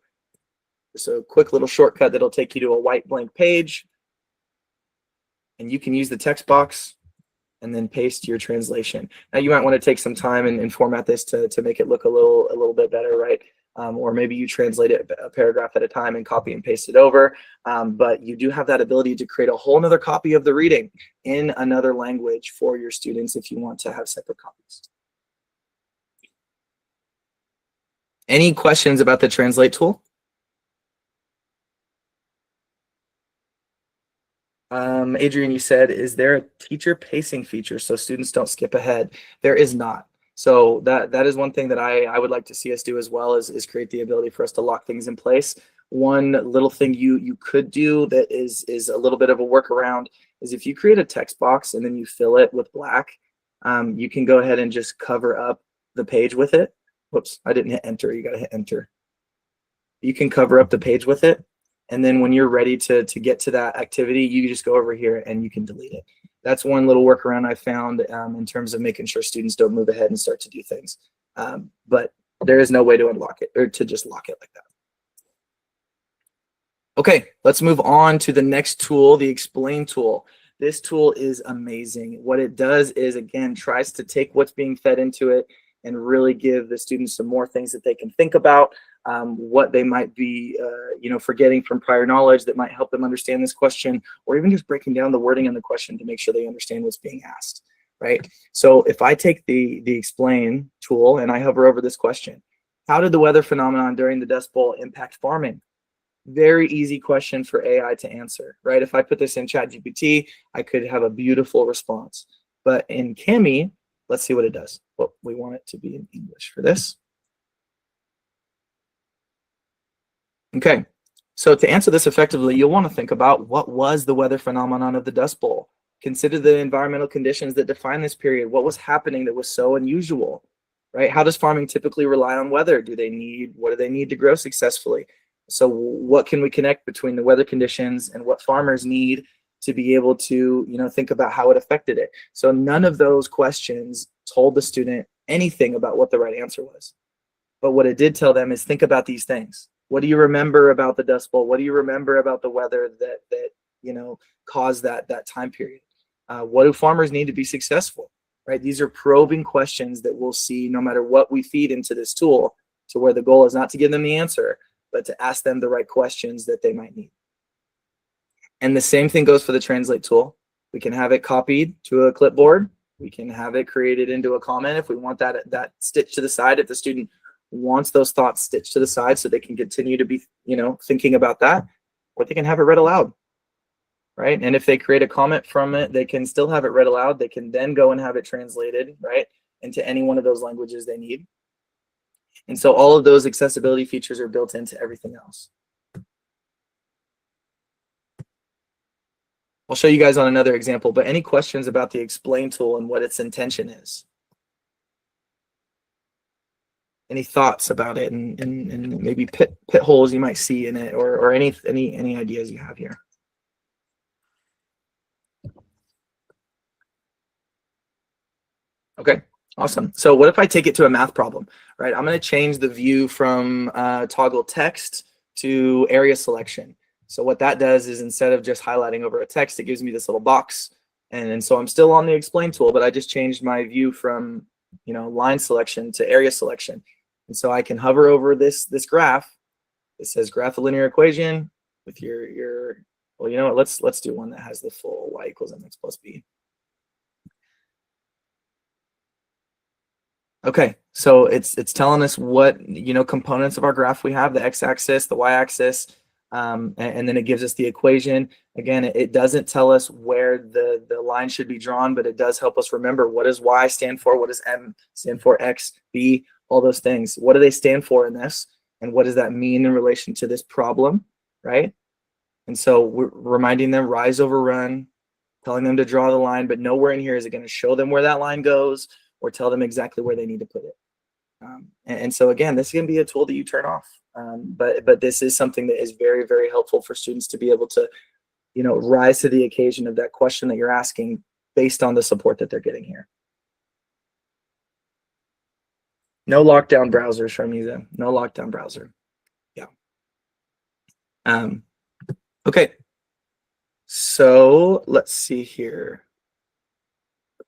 So a quick little shortcut that'll take you to a white blank page, and you can use the text box and then paste your translation. Now you might want to take some time and format this to make it look a little bit better, right? Or maybe you translate it a paragraph at a time and copy and paste it over. But you do have that ability to create a whole nother copy of the reading in another language for your students if you want to have separate copies. Any questions about the translate tool? Adrian, you said, is there a teacher pacing feature so students don't skip ahead? There is not. So that is one thing that I would like to see us do as well, is create the ability for us to lock things in place. One little thing you could do that is a little bit of a workaround is if you create a text box and then you fill it with black, you can go ahead and just cover up the page with it. Whoops, I didn't hit enter. You got to hit enter. You can cover up the page with it. And then when you're ready to get to that activity, you just go over here and you can delete it. That's one little workaround I found in terms of making sure students don't move ahead and start to do things. But there is no way to unlock it or to just lock it like that. Okay, let's move on to the next tool, the explain tool. This tool is amazing. What it does is, again, tries to take what's being fed into it and really give the students some more things that they can think about, what they might be forgetting from prior knowledge that might help them understand this question, or even just breaking down the wording in the question to make sure they understand what's being asked, right? So if I take the explain tool and I hover over this question, how did the weather phenomenon during the Dust Bowl impact farming? Very easy question for AI to answer, right? If I put this in ChatGPT, I could have a beautiful response. But in Cami, let's see what it does. Well, we want it to be in English for this. Okay, so to answer this effectively, you'll want to think about what was the weather phenomenon of the Dust Bowl. Consider the environmental conditions that define this period. What was happening that was so unusual, right? How does farming typically rely on weather? What do they need to grow successfully? So what can we connect between the weather conditions and what farmers need to be able to, think about how it affected it? So none of those questions told the student anything about what the right answer was. But what it did tell them is think about these things. What do you remember about the Dust Bowl? What do you remember about the weather that caused that time period? What do farmers need to be successful, right? These are probing questions that we'll see no matter what we feed into this tool, to where the goal is not to give them the answer, but to ask them the right questions that they might need. And the same thing goes for the translate tool. We can have it copied to a clipboard. We can have it created into a comment if we want that stitched to the side, if the student wants those thoughts stitched to the side so they can continue to be, thinking about that, or they can have it read aloud, right? And if they create a comment from it, they can still have it read aloud. They can then go and have it translated, right, into any one of those languages they need. And so all of those accessibility features are built into everything else. I'll show you guys on another example, but any questions about the explain tool and what its intention is? Any thoughts about it and maybe pit holes you might see in it, or any ideas you have here? Okay, awesome. So what if I take it to a math problem, right? I'm going to change the view from toggle text to area selection. So what that does is, instead of just highlighting over a text, it gives me this little box. And so I'm still on the explain tool, but I just changed my view from, line selection to area selection. And so I can hover over this graph. It says graph a linear equation with your well, you know what, let's do one that has the full y equals mx plus b. Okay, so it's telling us what components of our graph we have: the x-axis, the y-axis, and then it gives us the equation. Again, it doesn't tell us where the line should be drawn, but it does help us remember, what does y stand for, what does m stand for, x, b, all those things. What do they stand for in this, and what does that mean in relation to this problem, right? And so we're reminding them, rise over run, telling them to draw the line, but nowhere in here is it going to show them where that line goes or tell them exactly where they need to put it. And so again, this is going to be a tool that you turn off. But this is something that is very, very helpful for students to be able to, rise to the occasion of that question that you're asking based on the support that they're getting here. No lockdown browsers from you then. No lockdown browser. Yeah. Okay. So let's see here.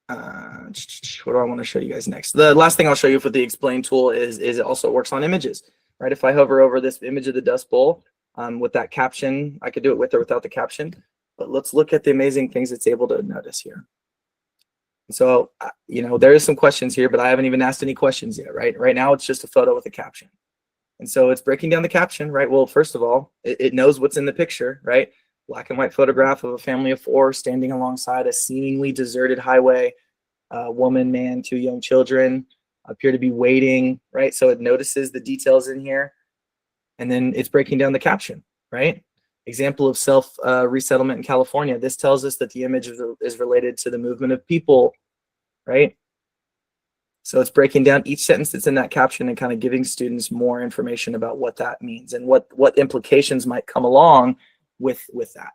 What do I want to show you guys next? The last thing I'll show you for the explain tool is it also works on images, right? If I hover over this image of the Dust Bowl with that caption, I could do it with or without the caption, but let's look at the amazing things it's able to notice here. So, there is some questions here, but I haven't even asked any questions yet, right? Right now, it's just a photo with a caption. And so it's breaking down the caption, right? Well, first of all, it knows what's in the picture, right? Black and white photograph of a family of 4 standing alongside a seemingly deserted highway. Woman, man, 2 young children appear to be waiting, right? So it notices the details in here. And then it's breaking down the caption, right? Example of self-resettlement in California. This tells us that the image is related to the movement of people, right? So it's breaking down each sentence that's in that caption and kind of giving students more information about what that means and what implications might come along with that.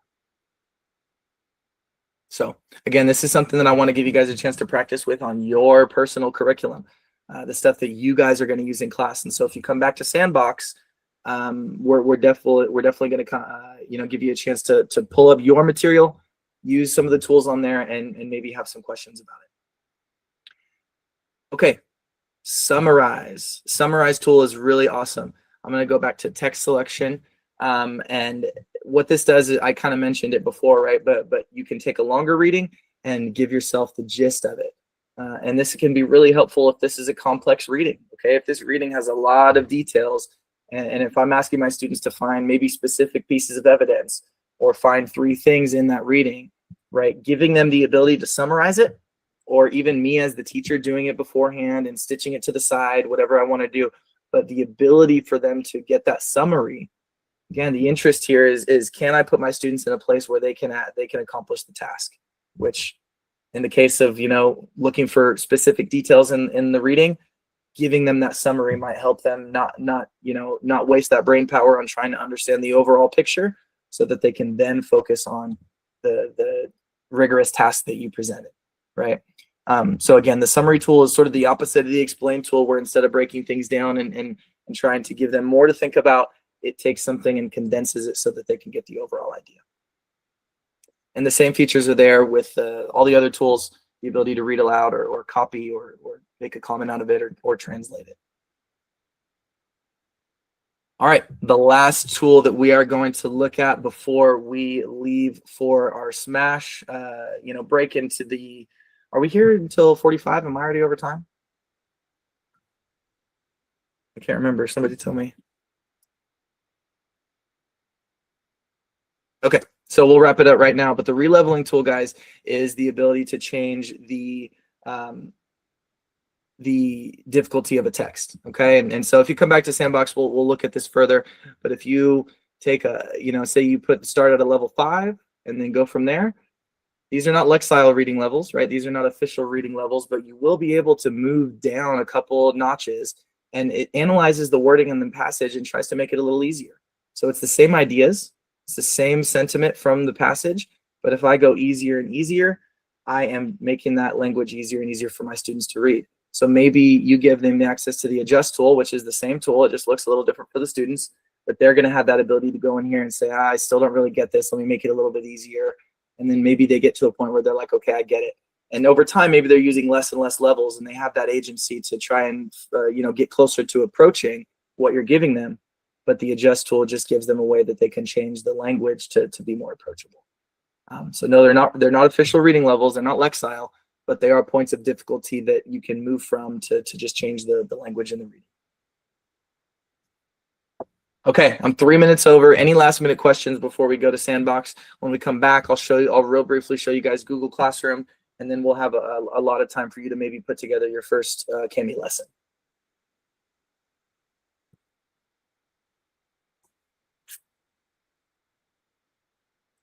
So again, this is something that I want to give you guys a chance to practice with on your personal curriculum, the stuff that you guys are going to use in class. And so if you come back to Sandbox, we're definitely going to give you a chance to pull up your material, use some of the tools on there, and maybe have some questions about it. Okay, summarize. Summarize tool is really awesome. I'm going to go back to text selection. And what this does is, I kind of mentioned it before, right? But you can take a longer reading and give yourself the gist of it. And this can be really helpful if this is a complex reading, okay? If this reading has a lot of details, and if I'm asking my students to find maybe specific pieces of evidence or find 3 things in that reading, right? Giving them the ability to summarize it, or even me as the teacher doing it beforehand and stitching it to the side, whatever I want to do. But the ability for them to get that summary. Again, the interest here is can I put my students in a place where they can accomplish the task, which in the case of, looking for specific details in the reading, giving them that summary might help them not waste that brain power on trying to understand the overall picture, so that they can then focus on the rigorous task that you presented, right? So again, the summary tool is sort of the opposite of the explain tool, where instead of breaking things down and trying to give them more to think about, it takes something and condenses it so that they can get the overall idea. And the same features are there with all the other tools, the ability to read aloud or copy or make a comment out of it or translate it. All right, the last tool that we are going to look at before we leave for our smash, break into the, are we here until 45? Am I already over time? I can't remember. Somebody tell me. Okay, so we'll wrap it up right now. But the releveling tool, guys, is the ability to change the difficulty of a text. Okay, and so if you come back to Sandbox, we'll look at this further. But if you take say you start at a level 5 and then go from there, these are not Lexile reading levels, right? These are not official reading levels, but you will be able to move down a couple notches, and it analyzes the wording in the passage and tries to make it a little easier. So it's the same ideas, it's the same sentiment from the passage, but if I go easier and easier, I am making that language easier and easier for my students to read. So maybe you give them the access to the adjust tool, which is the same tool. It just looks a little different for the students, but they're going to have that ability to go in here and say, I still don't really get this. Let me make it a little bit easier. And then maybe they get to a point where they're like, okay, I get it. And over time, maybe they're using less and less levels, and they have that agency to try and get closer to approaching what you're giving them. But the adjust tool just gives them a way that they can change the language to be more approachable. So no, they're not official reading levels. They're not Lexile, but they are points of difficulty that you can move from to just change the language in the reading. Okay, I'm 3 minutes over. Any last minute questions before we go to Sandbox? When we come back, I'll real briefly show you guys Google Classroom, and then we'll have a lot of time for you to maybe put together your first Cami lesson.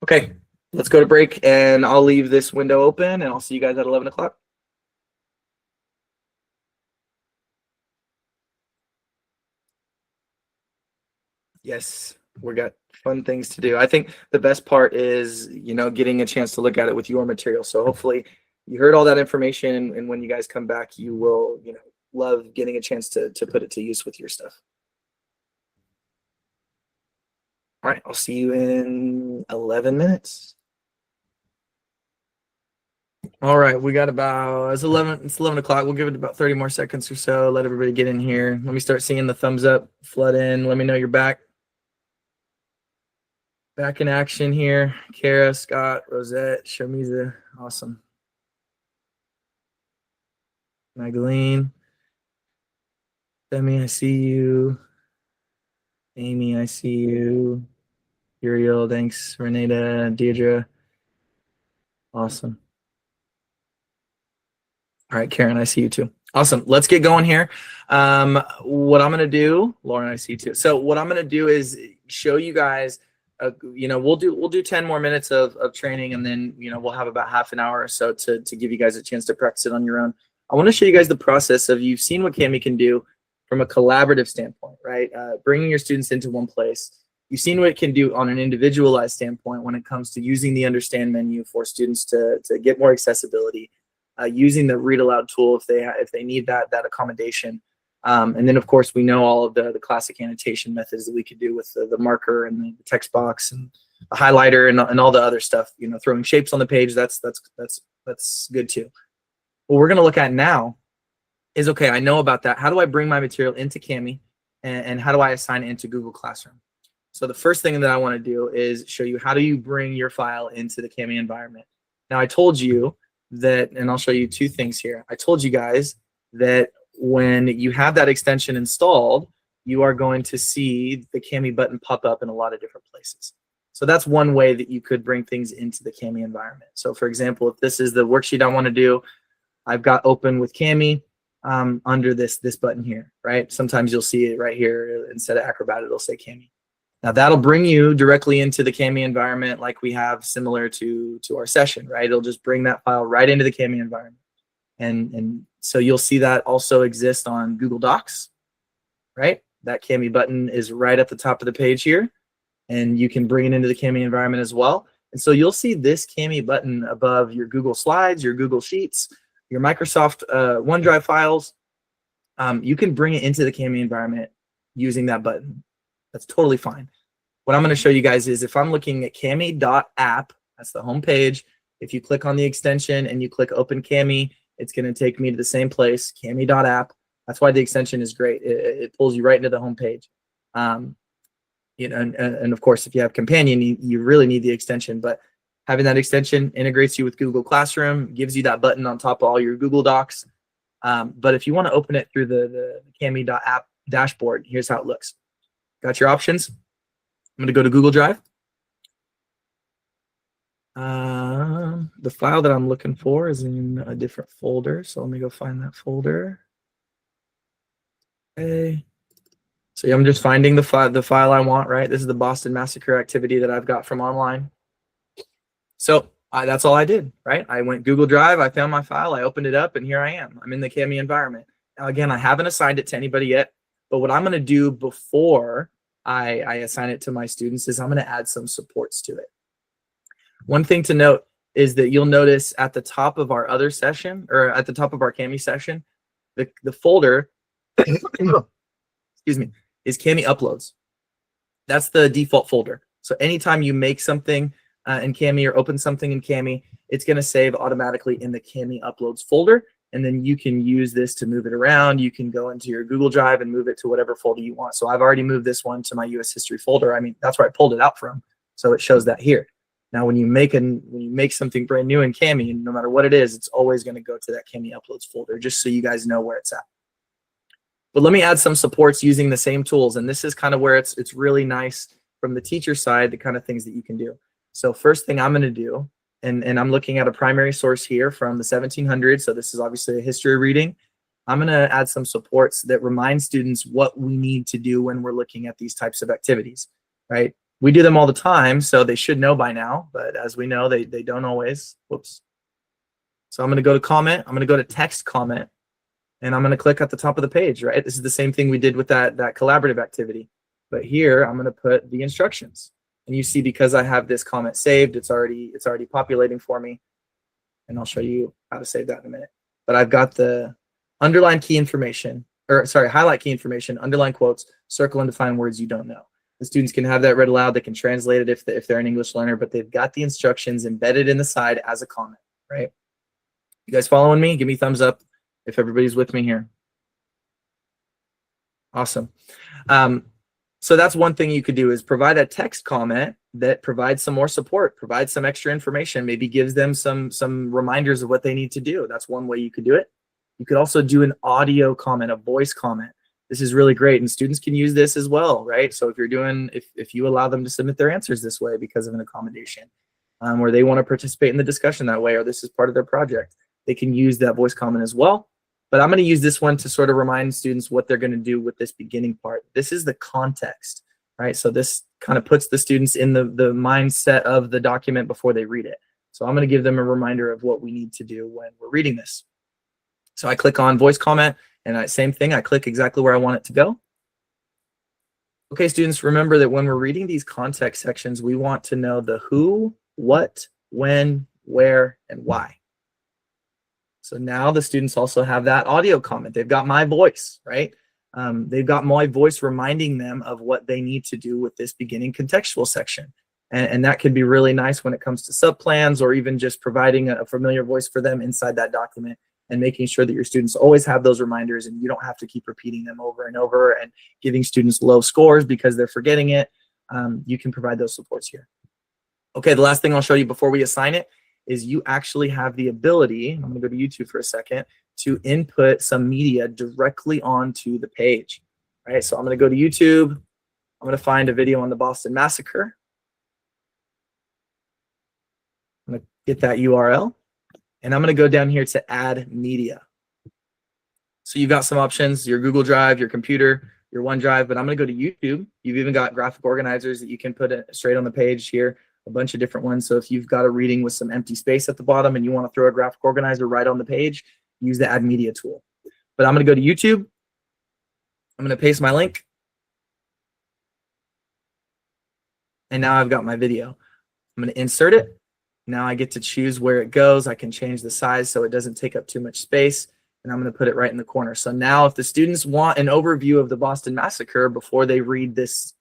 Okay, let's go to break, and I'll leave this window open, and I'll see you guys at 11 o'clock. Yes, we got fun things to do. I think the best part is, getting a chance to look at it with your material. So hopefully you heard all that information, and when you guys come back, you will, love getting a chance to put it to use with your stuff. All right, I'll see you in 11 minutes. All right, we got it's 11 o'clock. We'll give it about 30 more seconds or so. Let everybody get in here. Let me start seeing the thumbs up flood in. Let me know you're back. Back in action here. Kara, Scott, Rosette, Shamiza. Awesome. Magdalene. Demi, I see you. Amy, I see you. Uriel, thanks. Renata, Deirdre. Awesome. All right, Karen, I see you too. Awesome. Let's get going here. What I'm going to do, Lauren, I see you too. So what I'm going to do is show you guys, we'll do 10 more minutes of training, and then, we'll have about half an hour or so to give you guys a chance to practice it on your own. I want to show you guys the process of, you've seen what Cami can do from a collaborative standpoint, right? Bringing your students into one place. You've seen what it can do on an individualized standpoint when it comes to using the understand menu for students to get more accessibility, using the read aloud tool if they need that accommodation. And then of course we know all of the classic annotation methods that we could do with the marker and the text box and the highlighter and all the other stuff, throwing shapes on the page. That's good too. What we're going to look at now is, okay, I know about that. How do I bring my material into Cami, and how do I assign it into Google Classroom? So the first thing that I want to do is show you, how do you bring your file into the Cami environment? Now I told you that, and I'll show you two things here. I told you guys that when you have that extension installed, you are going to see the Cami button pop up in a lot of different places. So that's one way that you could bring things into the Cami environment. So for example, if this is the worksheet I want to do, I've got open with Cami under this button here, right? Sometimes you'll see it right here. Instead of Acrobat, it'll say Cami. Now that'll bring you directly into the Cami environment like we have similar to our session, right? It'll just bring that file right into the Cami environment. And so you'll see that also exist on Google Docs, right? That Cami button is right at the top of the page here, and you can bring it into the Cami environment as well. And so you'll see this Cami button above your Google Slides, your Google Sheets, your Microsoft OneDrive files. You can bring it into the Cami environment using that button. That's totally fine. What I'm going to show you guys is, if I'm looking at cami.app That's the home page. If you click on the extension and you click Open Cami, it's going to take me to the same place, cami.app. That's why the extension is great. It pulls you right into the home page. You know, and of course, if you have Companion, you really need the extension. But having that extension integrates you with Google Classroom, gives you that button on top of all your Google Docs. But if you want to open it through the cami.app dashboard, here's how it looks. Got your options. I'm going to go to Google Drive. The file that I'm looking for is in a different folder, so let me go find that folder. Okay. So I'm just finding the file I want, right? This is the Boston Massacre activity that I've got from online. So that's all I did, right? I went Google Drive, I found my file, I opened it up, and here I am. I'm in the Cami environment. Now, again, I haven't assigned it to anybody yet, but what I'm going to do before I assign it to my students is I'm going to add some supports to it. One thing to note is that you'll notice at the top of our other session, or at the top of our Cami session, the folder, excuse me, is Cami Uploads. That's the default folder. So anytime you make something in Cami or open something in Cami, it's going to save automatically in the Cami Uploads folder, and then you can use this to move it around. You can go into your Google Drive and move it to whatever folder you want. So I've already moved this one to my US History folder. I mean, that's where I pulled it out from, so it shows that here. Now, when you make something brand new in Cami, and no matter what it is, it's always going to go to that Cami Uploads folder, just so you guys know where it's at. But let me add some supports using the same tools, and this is kind of where it's really nice from the teacher side, the kind of things that you can do. So first thing I'm going to do, and I'm looking at a primary source here from the 1700s, so this is obviously a history reading. I'm going to add some supports that remind students what we need to do when we're looking at these types of activities, right? We do them all the time, so they should know by now, but as we know, they don't always. Whoops. So I'm going to go to comment. I'm going to go to text comment, and I'm going to click at the top of the page, right? This is the same thing we did with that collaborative activity. But here, I'm going to put the instructions. And you see, because I have this comment saved, it's already populating for me. And I'll show you how to save that in a minute. But I've got the underline key information, or sorry, highlight key information, underline quotes, circle and define words you don't know. The students can have that read aloud. They can translate it if they're an English learner, but they've got the instructions embedded in the side as a comment, right? You guys following me? Give me a thumbs up if everybody's with me here. Awesome. So that's one thing you could do, is provide a text comment that provides some more support, provides some extra information, maybe gives them some reminders of what they need to do. That's one way you could do it. You could also do an audio comment, a voice comment. This is really great, and students can use this as well, right? So if you allow them to submit their answers this way because of an accommodation, or they want to participate in the discussion that way, or this is part of their project, they can use that voice comment as well. But I'm going to use this one to sort of remind students what they're going to do with this beginning part. This is the context, right? So this kind of puts the students in the mindset of the document before they read it. So I'm going to give them a reminder of what we need to do when we're reading this. So I click on voice comment, and same thing, I click exactly where I want it to go. Okay, students, remember that when we're reading these context sections, we want to know the who, what, when, where, and why. So now the students also have that audio comment. They've got my voice, right? They've got my voice reminding them of what they need to do with this beginning contextual section. And that can be really nice when it comes to subplans, or even just providing a familiar voice for them inside that document, and making sure that your students always have those reminders, and you don't have to keep repeating them over and over and giving students low scores because they're forgetting it. You can provide those supports here. Okay, the last thing I'll show you before we assign it is you actually have the ability, I'm going to go to YouTube for a second, to input some media directly onto the page. All right, so I'm going to go to YouTube. I'm going to find a video on the Boston Massacre. I'm going to get that URL, and I'm going to go down here to add media. So you've got some options, your Google Drive, your computer, your OneDrive, but I'm going to go to YouTube. You've even got graphic organizers that you can put it straight on the page here, a bunch of different ones. So if you've got a reading with some empty space at the bottom and you want to throw a graphic organizer right on the page, use the Add Media tool. But I'm going to go to YouTube. I'm going to paste my link. And now I've got my video. I'm going to insert it. Now I get to choose where it goes. I can change the size so it doesn't take up too much space. And I'm going to put it right in the corner. So now if the students want an overview of the Boston Massacre before they read this,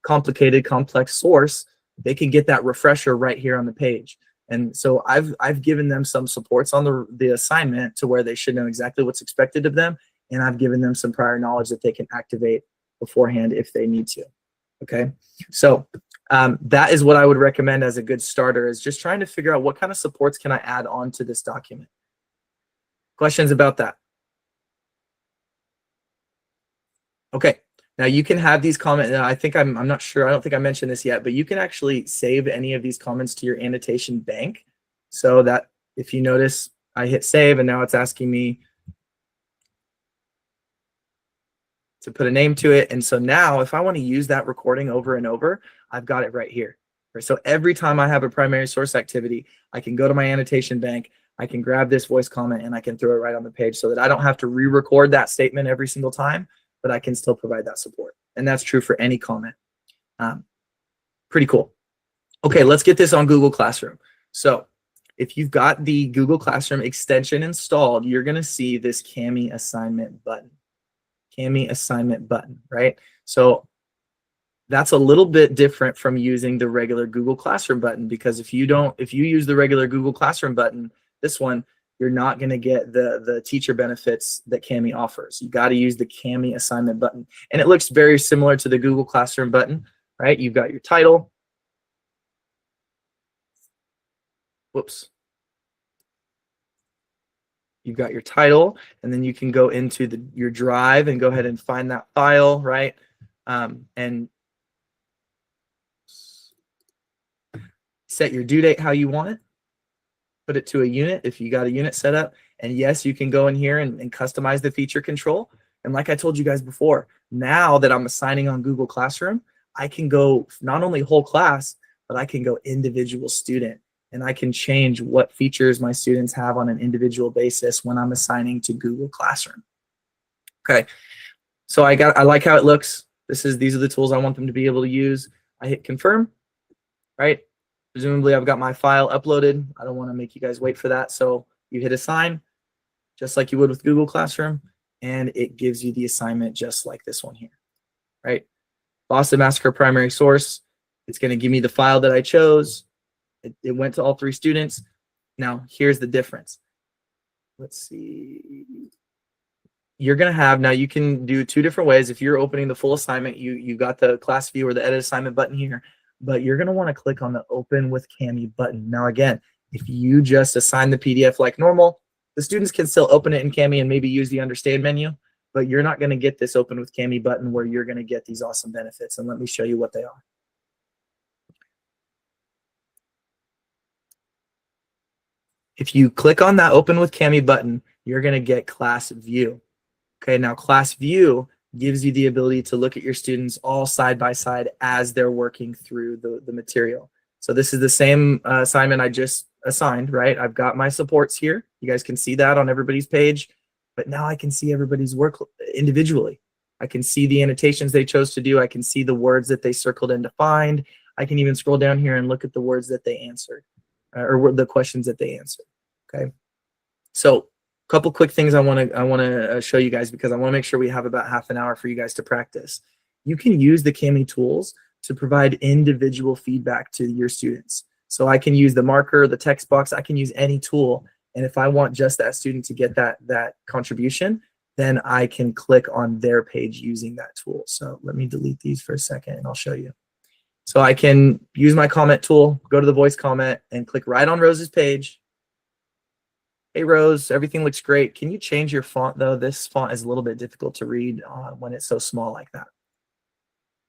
complicated, complex source, they can get that refresher right here on the page. And so I've given them some supports on the assignment to where they should know exactly what's expected of them. And I've given them some prior knowledge that they can activate beforehand if they need to. Okay, so that is what I would recommend as a good starter, is just trying to figure out what kind of supports can I add on to this document. Questions about that? Okay, now you can have these comments. I think I'm not sure. I don't think I mentioned this yet, but you can actually save any of these comments to your annotation bank, so that if you notice, I hit save and now it's asking me to put a name to it. And so now if I want to use that recording over and over, I've got it right here. So every time I have a primary source activity, I can go to my annotation bank, I can grab this voice comment, and I can throw it right on the page so that I don't have to re-record that statement every single time, but I can still provide that support. And that's true for any comment. Pretty cool. Okay, let's get this on Google Classroom. So if you've got the Google Classroom extension installed, you're going to see this Cami assignment button. Cami assignment button, right? So that's a little bit different from using the regular Google Classroom button, because if you use the regular Google Classroom button, this one, you're not going to get the teacher benefits that Cami offers. You got to use the Cami assignment button. And it looks very similar to the Google Classroom button, right? You've got your title. Whoops. You've got your title, and then you can go into your drive and go ahead and find that file, right? And set your due date how you want it. Put it to a unit if you got a unit set up. And yes, you can go in here and customize the feature control. And like I told you guys before, now that I'm assigning on Google Classroom, I can go not only whole class, but I can go individual student. And I can change what features my students have on an individual basis when I'm assigning to Google Classroom. Okay, so I like how it looks. These are the tools I want them to be able to use. I hit confirm, right? Presumably I've got my file uploaded. I don't want to make you guys wait for that. So you hit assign, just like you would with Google Classroom, and it gives you the assignment just like this one here, right? Boston Massacre primary source. It's going to give me the file that I chose. It went to all 3 students. Now, here's the difference. Let's see. You're going to have, now you can do 2 different ways. If you're opening the full assignment, you got the class view or the edit assignment button here, but you're going to want to click on the open with Cami button. Now, again, if you just assign the PDF like normal, the students can still open it in Cami and maybe use the understand menu, but you're not going to get this open with Cami button where you're going to get these awesome benefits. And let me show you what they are. If you click on that open with Cami button, you're going to get class view. Okay, now class view gives you the ability to look at your students all side by side as they're working through the material. So this is the same assignment I just assigned, right? I've got my supports here. You guys can see that on everybody's page, but now I can see everybody's work individually. I can see the annotations they chose to do. I can see the words that they circled and defined. I can even scroll down here and look at the words that they answered, or the questions that they answered. Okay, so a couple quick things I want to show you guys, because I want to make sure we have about half an hour for you guys to practice. You can use the Cami tools to provide individual feedback to your students. So I can use the marker, the text box, I can use any tool. And if I want just that student to get that contribution, then I can click on their page using that tool. So let me delete these for a second and I'll show you. So I can use my comment tool, go to the voice comment and click right on Rose's page. Hey Rose, everything looks great. Can you change your font though? This font is a little bit difficult to read when it's so small like that.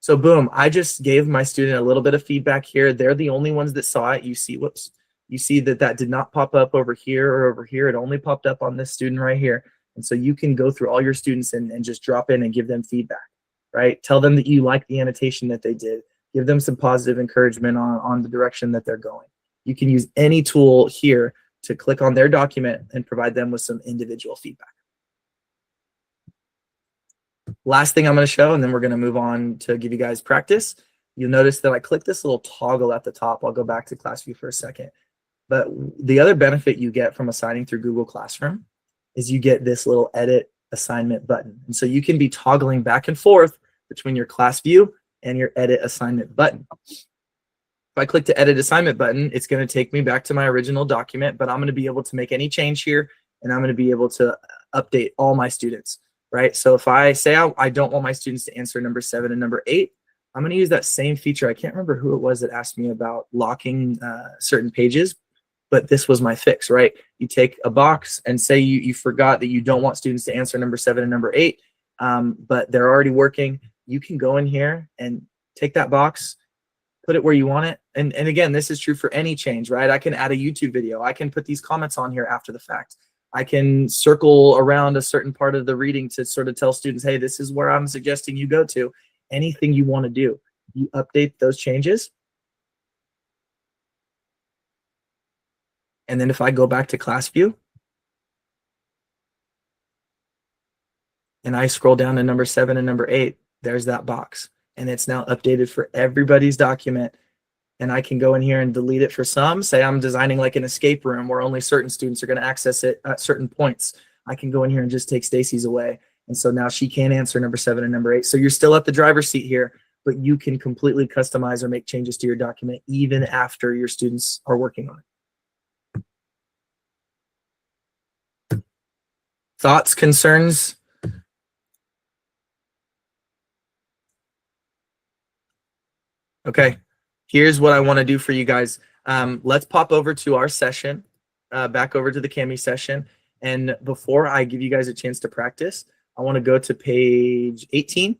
So boom, I just gave my student a little bit of feedback here. They're the only ones that saw it. You see, whoops, you see that did not pop up over here or over here. It only popped up on this student right here. And so you can go through all your students and just drop in and give them feedback, right? Tell them that you like the annotation that they did. Give them some positive encouragement on the direction that they're going. You can use any tool here to click on their document and provide them with some individual feedback. Last thing I'm going to show, and then we're going to move on to give you guys practice. You'll notice that I click this little toggle at the top. I'll go back to class view for a second. But the other benefit you get from assigning through Google Classroom is you get this little edit assignment button. And so you can be toggling back and forth between your class view and your edit assignment button. If I click the edit assignment button, it's going to take me back to my original document, but I'm going to be able to make any change here, and I'm going to be able to update all my students, right? So if I say I don't want my students to answer number 7 and number 8, I'm going to use that same feature. I can't remember who it was that asked me about locking certain pages, but this was my fix, right? You take a box and say you forgot that you don't want students to answer number 7 and number 8, but they're already working. You can go in here and take that box, put it where you want it. And again, this is true for any change, right? I can add a YouTube video. I can put these comments on here after the fact. I can circle around a certain part of the reading to sort of tell students, hey, this is where I'm suggesting you go to. Anything you want to do, you update those changes. And then if I go back to class view and I scroll down to number 7 and number 8, there's that box. And it's now updated for everybody's document. And I can go in here and delete it for some. Say I'm designing like an escape room where only certain students are going to access it at certain points. I can go in here and just take Stacy's away. And so now she can't answer number 7 and number 8. So you're still at the driver's seat here, but you can completely customize or make changes to your document even after your students are working on it. Thoughts, concerns? Okay, here's what I want to do for you guys. Let's pop over to our session, back over to the Cami session. And before I give you guys a chance to practice, I want to go to page 18.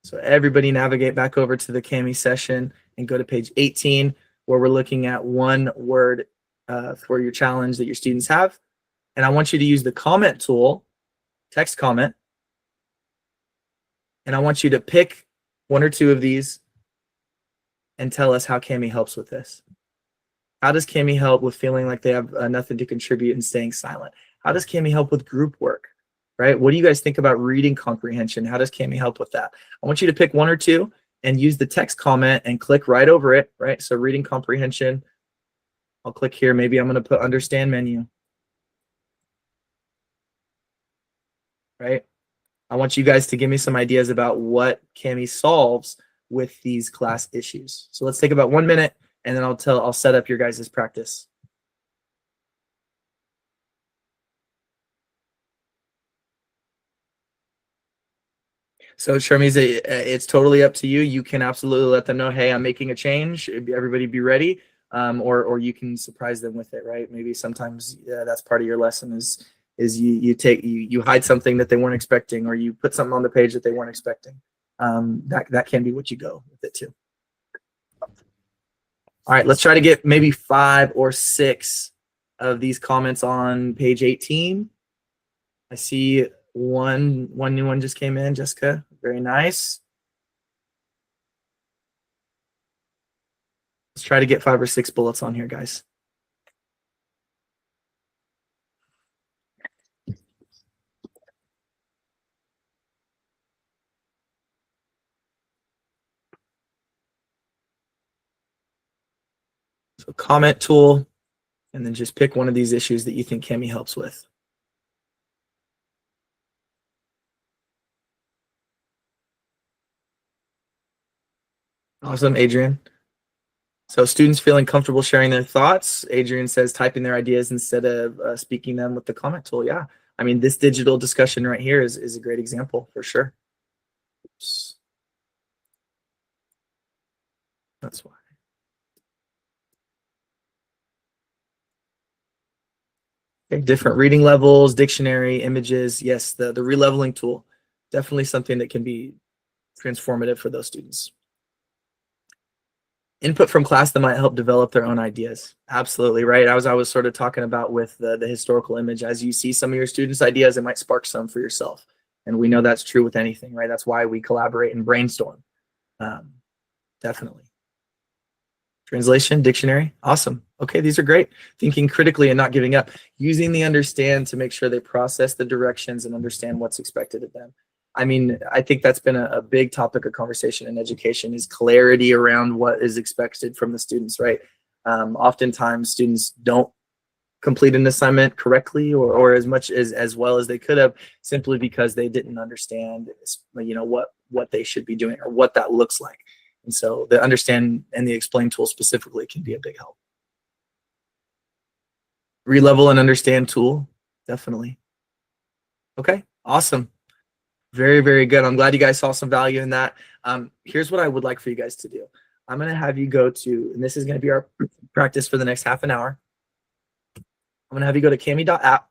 So everybody navigate back over to the Cami session and go to page 18, where we're looking at one word for your challenge that your students have. And I want you to use the comment tool, text comment, and I want you to pick 1 or 2 of these and tell us how Cami helps with this. How does Cami help with feeling like they have nothing to contribute and staying silent? How does Cami help with group work, right? What do you guys think about reading comprehension? How does Cami help with that? I want you to pick 1 or 2 and use the text comment and click right over it, right? So reading comprehension, I'll click here. Maybe I'm going to put understand menu, right? I want you guys to give me some ideas about what Cami solves with these class issues. So let's take about 1 minute, and then I'll set up your guys' practice. So Sharmiza, it's totally up to you. You can absolutely let them know, hey, I'm making a change. Everybody be ready. Or you can surprise them with it, right? Maybe sometimes that's part of your lesson is you hide something that they weren't expecting, or you put something on the page that they weren't expecting. That can be what you go with it too. All right, let's try to get maybe 5 or 6 of these comments on page 18. I see one new one just came in, Jessica. Very nice. Let's try to get 5 or 6 bullets on here, guys. So comment tool, and then just pick one of these issues that you think Cami helps with. Awesome, Adrian. So students feeling comfortable sharing their thoughts. Adrian says typing their ideas instead of speaking them with the comment tool. Yeah, I mean, this digital discussion right here is a great example for sure. Oops. That's why. Okay, different reading levels, dictionary, images. Yes, the releveling tool, definitely something that can be transformative for those students. Input from class that might help develop their own ideas. Absolutely, right? As I was sort of talking about with the historical image, as you see some of your students' ideas, it might spark some for yourself. And we know that's true with anything, right? That's why we collaborate and brainstorm. Definitely. Translation, dictionary, awesome. Okay, these are great. Thinking critically and not giving up. Using the understand to make sure they process the directions and understand what's expected of them. I mean, I think that's been a big topic of conversation in education, is clarity around what is expected from the students, right? Oftentimes students don't complete an assignment correctly or as much as well as they could have, simply because they didn't understand, you know, what they should be doing or what that looks like. And so the understand and the explain tool specifically can be a big help. Relevel and understand tool, definitely. Okay, awesome. Very, very good. I'm glad you guys saw some value in that. Here's what I would like for you guys to do. I'm going to have you go to, and this is going to be our practice for the next half an hour. I'm going to have you go to Cami.app.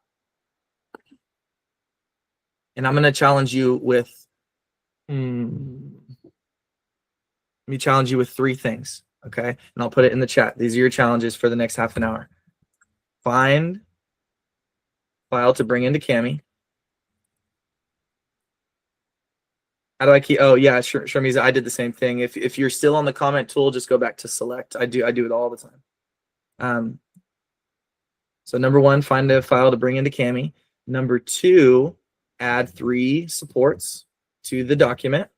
And I'm going to challenge you with, let me challenge you with 3 things, okay? And I'll put it in the chat. These are your challenges for the next half an hour. Find file to bring into Cami. How do I keep? Oh yeah, sure, Sharmiza, I did the same thing. If you're still on the comment tool, just go back to select. I do it all the time. So number 1, find a file to bring into Cami. Number 2, add 3 supports to the document.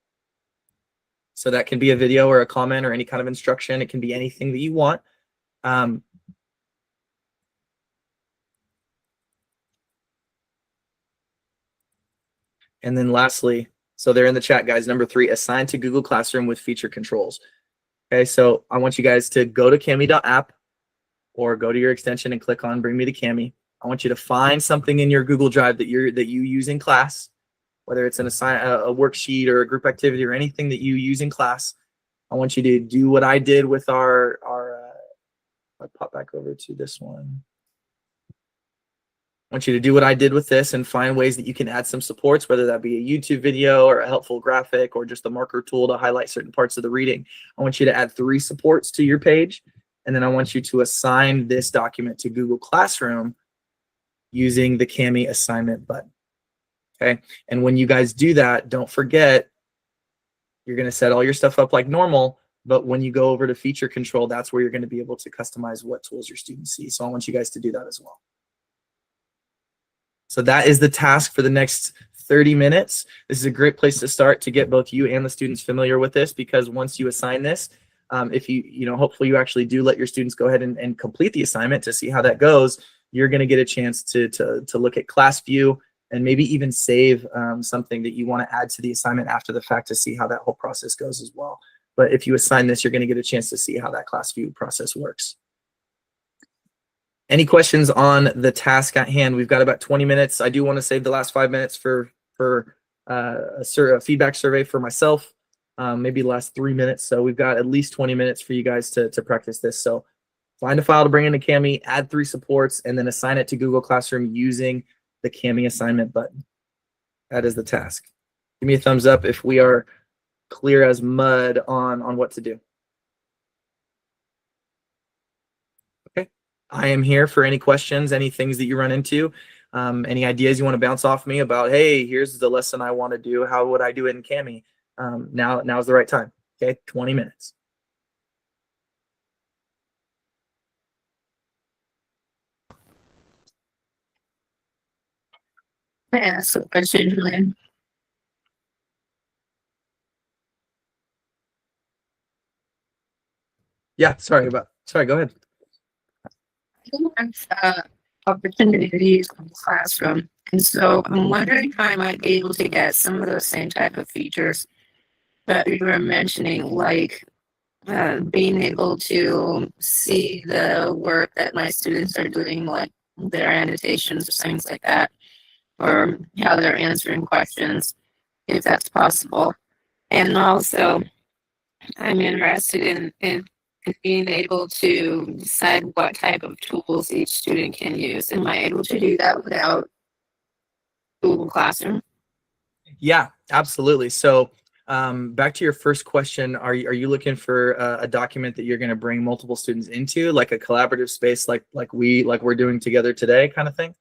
So that can be a video or a comment or any kind of instruction. It can be anything that you want. And then lastly, so they're in the chat, guys. Number 3, assign to Google Classroom with feature controls. Okay, so I want you guys to go to Cami.app or go to your extension and click on Bring Me to Cami. I want you to find something in your Google Drive that you use in class, whether it's a worksheet or a group activity or anything that you use in class. I want you to do what I did with our I'll pop back over to this one. I want you to do what I did with this and find ways that you can add some supports, whether that be a YouTube video or a helpful graphic or just a marker tool to highlight certain parts of the reading. I want you to add 3 supports to your page, and then I want you to assign this document to Google Classroom using the Cami assignment button. Okay, and when you guys do that, don't forget, you're going to set all your stuff up like normal, but when you go over to feature control, that's where you're going to be able to customize what tools your students see. So I want you guys to do that as well. So that is the task for the next 30 minutes. This is a great place to start to get both you and the students familiar with this, because once you assign this, if hopefully you actually do let your students go ahead and complete the assignment to see how that goes, you're going to get a chance to look at class view and maybe even save something that you want to add to the assignment after the fact to see how that whole process goes as well. But if you assign this, you're going to get a chance to see how that class view process works. Any questions on the task at hand? We've got about 20 minutes. I do want to save the last 5 minutes for a feedback survey for myself, maybe the last 3 minutes. So we've got at least 20 minutes for you guys to practice this. So find a file to bring into Cami, add 3 supports, and then assign it to Google Classroom using the Cami assignment button. That is the task. Give me a thumbs up if we are clear as mud on what to do. Okay. I am here for any questions, any things that you run into, any ideas you want to bounce off me about, hey, here's the lesson I want to do. How would I do it in Cami? Now's the right time. Okay, 20 minutes. Yeah, so question, Julien. Yeah, sorry, go ahead. Opportunities in the classroom, and so I'm wondering how I might be able to get some of those same type of features that you were mentioning, like being able to see the work that my students are doing, like their annotations or things like that, or how they're answering questions, if that's possible. And also, I'm interested in being able to decide what type of tools each student can use. Am I able to do that without Google Classroom? Yeah, absolutely. So back to your first question, are you looking for a document that you're going to bring multiple students into, like a collaborative space, like we're doing together today, kind of thing?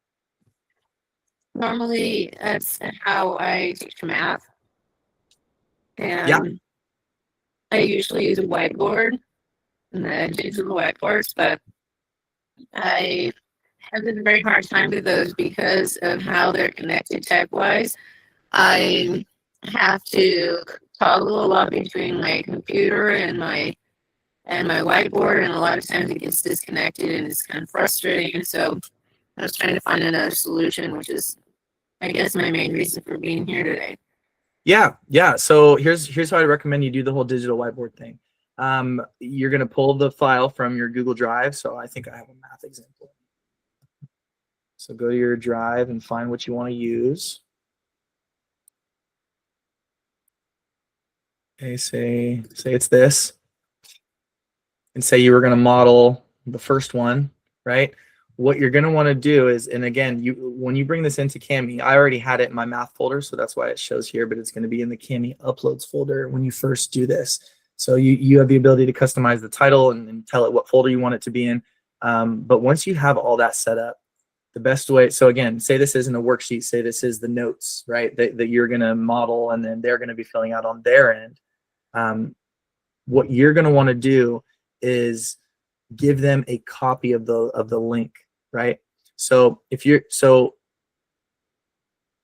Normally, that's how I teach math, and Yeah. I usually use a whiteboard and the digital whiteboards, but I have a very hard time with those because of how they're connected type-wise. I have to toggle a lot between my computer and my whiteboard, and a lot of times it gets disconnected and it's kind of frustrating. And so I was trying to find another solution, which is, I guess, my main reason for being here today. Yeah. So here's how I recommend you do the whole digital whiteboard thing. You're gonna pull the file from your Google Drive. So I think I have a math example. So go to your drive and find what you want to use. Okay, say it's this, and say you were going to model the first one, right? What you're going to want to do is, and again, when you bring this into Cami, I already had it in my math folder, so that's why it shows here, but it's going to be in the Cami uploads folder when you first do this. So you have the ability to customize the title and tell it what folder you want it to be in. But once you have all that set up, the best way, so again, say this isn't a worksheet, say this is the notes, right, that you're going to model and then they're going to be filling out on their end. What you're going to want to do is give them a copy of the link, right? So if you're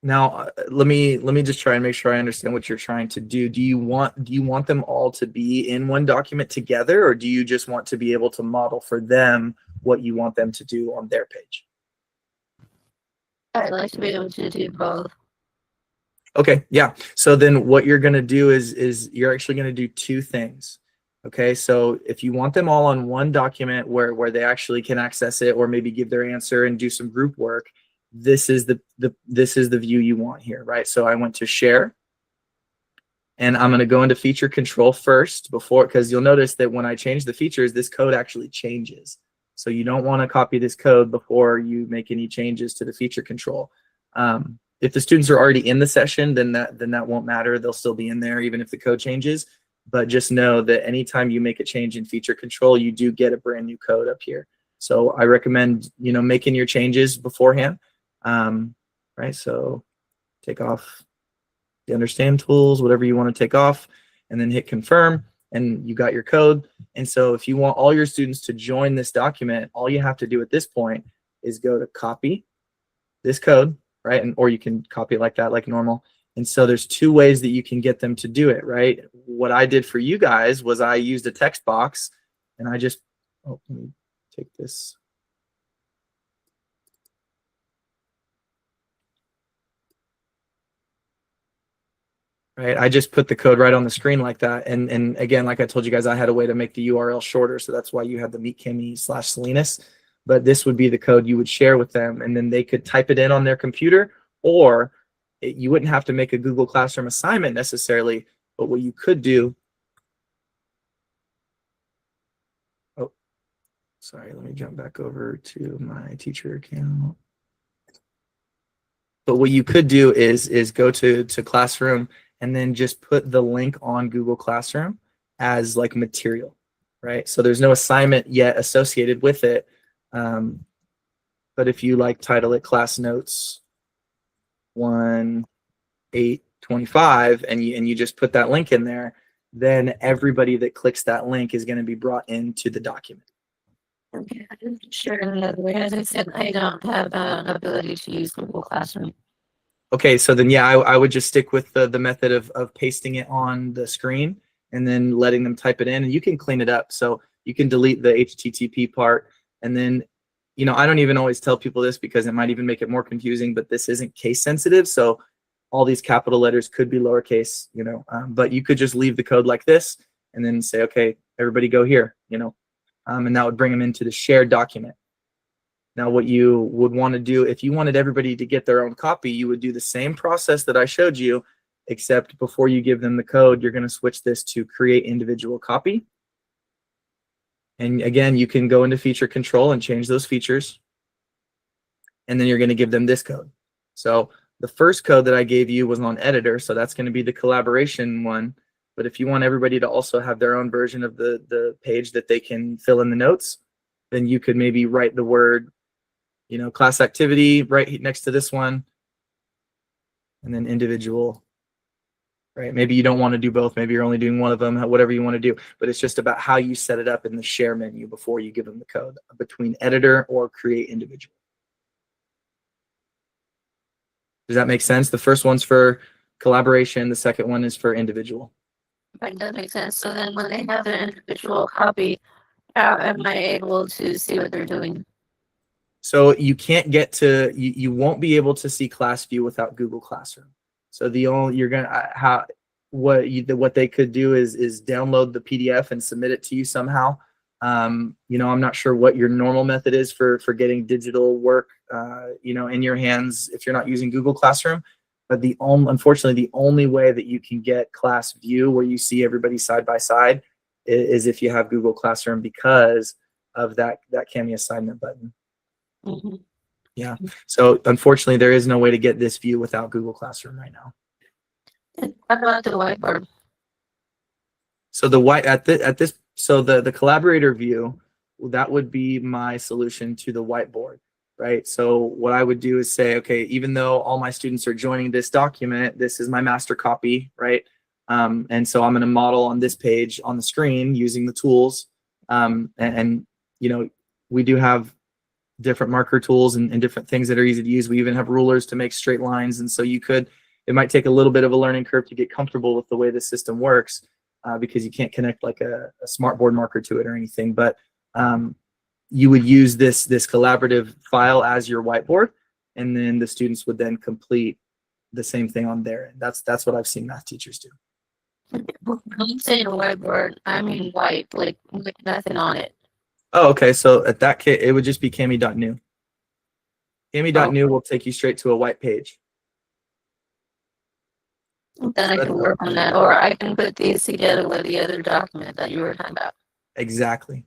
now let me just try and make sure I understand what you're trying to do. Do you want them all to be in one document together, or do you just want to be able to model for them what you want them to do on their page? I'd like to be able to do both. Okay, yeah. So then what you're going to do is you're actually going to do two things. Okay, so if you want them all on one document where they actually can access it or maybe give their answer and do some group work, this is the view you want here, right? So I went to share, and I'm going to go into feature control first because you'll notice that when I change the features, this code actually changes. So you don't want to copy this code before you make any changes to the feature control. If the students are already in the session, then that won't matter. They'll still be in there even if the code changes. But just know that anytime you make a change in feature control, you do get a brand new code up here. So I recommend making your changes beforehand. Right? So take off the understand tools, whatever you want to take off, and then hit confirm, and you got your code. And so if you want all your students to join this document, all you have to do at this point is go to copy this code, right? Or you can copy it like that, like normal. And so there's two ways that you can get them to do it, right? What I did for you guys was I used a text box, and I just, let me take this. Right, I just put the code right on the screen like that. And again, like I told you guys, I had a way to make the URL shorter, so that's why you have the meetcami/Salinas. But this would be the code you would share with them, and then they could type it in on their computer, or you wouldn't have to make a Google Classroom assignment necessarily, but what you could do, oh, sorry, let me jump back over to my teacher account. But what you could do is go to Classroom and then just put the link on Google Classroom as like material, right? So there's no assignment yet associated with it. But if you like title it Class Notes 1/8/25 and you just put that link in there, then everybody that clicks that link is going to be brought into the document. Okay, I'm sure that way. As I said, I don't have an ability to use Google Classroom. Okay, so then yeah, I would just stick with the method of pasting it on the screen and then letting them type it in, and you can clean it up. So you can delete the HTTP part, and then I don't even always tell people this because it might even make it more confusing, but this isn't case sensitive. So all these capital letters could be lowercase, but you could just leave the code like this and then say, okay, everybody go here, and that would bring them into the shared document. Now, what you would want to do, if you wanted everybody to get their own copy, you would do the same process that I showed you, except before you give them the code, you're going to switch this to create individual copy. And again, you can go into feature control and change those features. And then you're going to give them this code. So the first code that I gave you was on editor, so that's going to be the collaboration one. But if you want everybody to also have their own version of the page that they can fill in the notes, then you could maybe write the word, class activity right next to this one, and then individual. Right? Maybe you don't want to do both. Maybe you're only doing one of them, whatever you want to do. But it's just about how you set it up in the share menu before you give them the code between editor or create individual. Does that make sense? The first one's for collaboration. The second one is for individual. Right, that makes sense. So then when they have an individual copy, how am I able to see what they're doing? So you can't get to, you won't be able to see class view without Google Classroom. So the only you're gonna how what they could do is download the PDF and submit it to you somehow. You know, I'm not sure what your normal method is for getting digital work, you know, in your hands if you're not using Google Classroom. But unfortunately, the only way that you can get class view where you see everybody side by side is if you have Google Classroom because of that Cami assignment button. Mm-hmm. Yeah. So unfortunately, there is no way to get this view without Google Classroom right now. And what about the whiteboard? So the collaborator view, that would be my solution to the whiteboard, right? So what I would do is say, okay, even though all my students are joining this document, this is my master copy, right? And so I'm going to model on this page on the screen using the tools. And you know, we do have different marker tools and different things that are easy to use. We even have rulers to make straight lines. And so it might take a little bit of a learning curve to get comfortable with the way the system works because you can't connect like a smartboard marker to it or anything. But you would use this collaborative file as your whiteboard, and then the students would then complete the same thing on their end. That's what I've seen math teachers do. When you say a whiteboard, I mean white, like with nothing on it. Oh, okay. So at that case, it would just be cami.new. Cami.new will take you straight to a white page. Then I can work on that, or I can put these together with the other document that you were talking about. Exactly.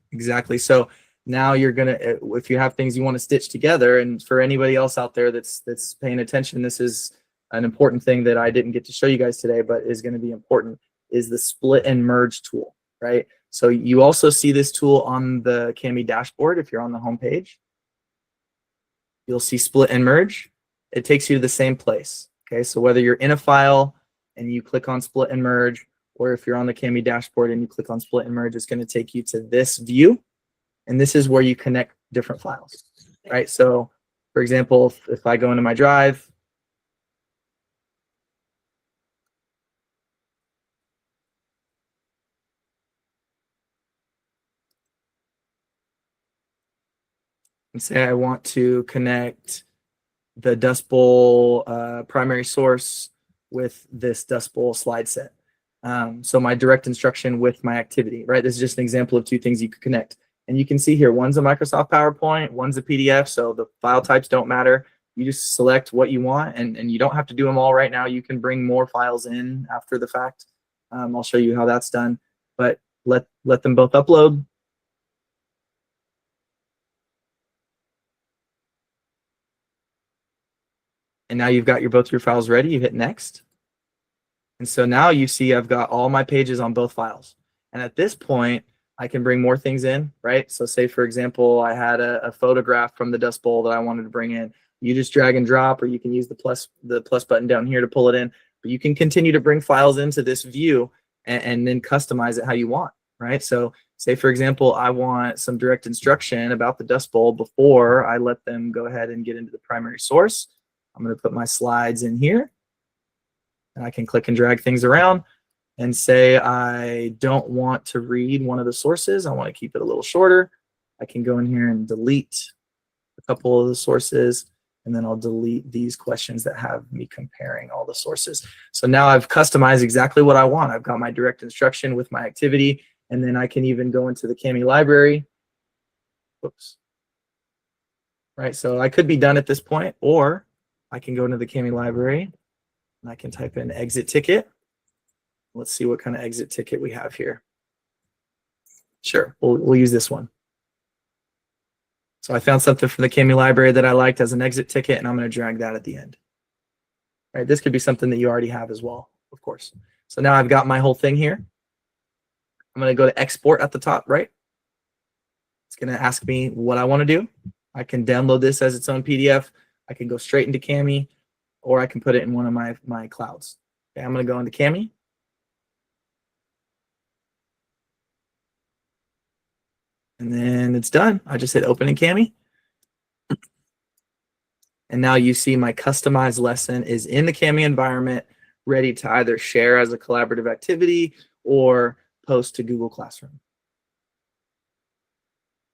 So now you're gonna, if you have things you want to stitch together, and for anybody else out there that's paying attention, this is an important thing that I didn't get to show you guys today, but is going to be important, is the split and merge tool, right? So you also see this tool on the Cami dashboard. If you're on the home page, you'll see split and merge. It takes you to the same place. Okay, so whether you're in a file and you click on split and merge, or if you're on the Cami dashboard and you click on split and merge, it's going to take you to this view. And this is where you connect different files, right? So for example, if I go into my drive, and say I want to connect the Dust Bowl primary source with this Dust Bowl slide set. So my direct instruction with my activity, right? This is just an example of two things you could connect. And you can see here, one's a Microsoft PowerPoint, one's a PDF, so the file types don't matter. You just select what you want, and you don't have to do them all right now. You can bring more files in after the fact. I'll show you how that's done, but let them both upload. And now you've got both your files ready. You hit next. And so now you see I've got all my pages on both files. And at this point, I can bring more things in, right? So say, for example, I had a photograph from the Dust Bowl that I wanted to bring in. You just drag and drop, or you can use the plus button down here to pull it in. But you can continue to bring files into this view and then customize it how you want, right? So say, for example, I want some direct instruction about the Dust Bowl before I let them go ahead and get into the primary source. I'm going to put my slides in here, and I can click and drag things around and say I don't want to read one of the sources. I want to keep it a little shorter. I can go in here and delete a couple of the sources, and then I'll delete these questions that have me comparing all the sources. So now I've customized exactly what I want. I've got my direct instruction with my activity, and then I can even go into the Cami library. Whoops. Right, so I could be done at this point, or I can go into the Cami library and I can type in exit ticket. Let's see what kind of exit ticket we have here. Sure, we'll use this one. So I found something from the Cami library that I liked as an exit ticket, and I'm going to drag that at the end. All right, this could be something that you already have as well, of course. So now I've got my whole thing here. I'm going to go to export at the top, right? It's going to ask me what I want to do. I can download this as its own PDF. I can go straight into Cami, or I can put it in one of my clouds. Okay, I'm going to go into Cami. And then it's done. I just hit open in Cami. And now you see my customized lesson is in the Cami environment, ready to either share as a collaborative activity or post to Google Classroom.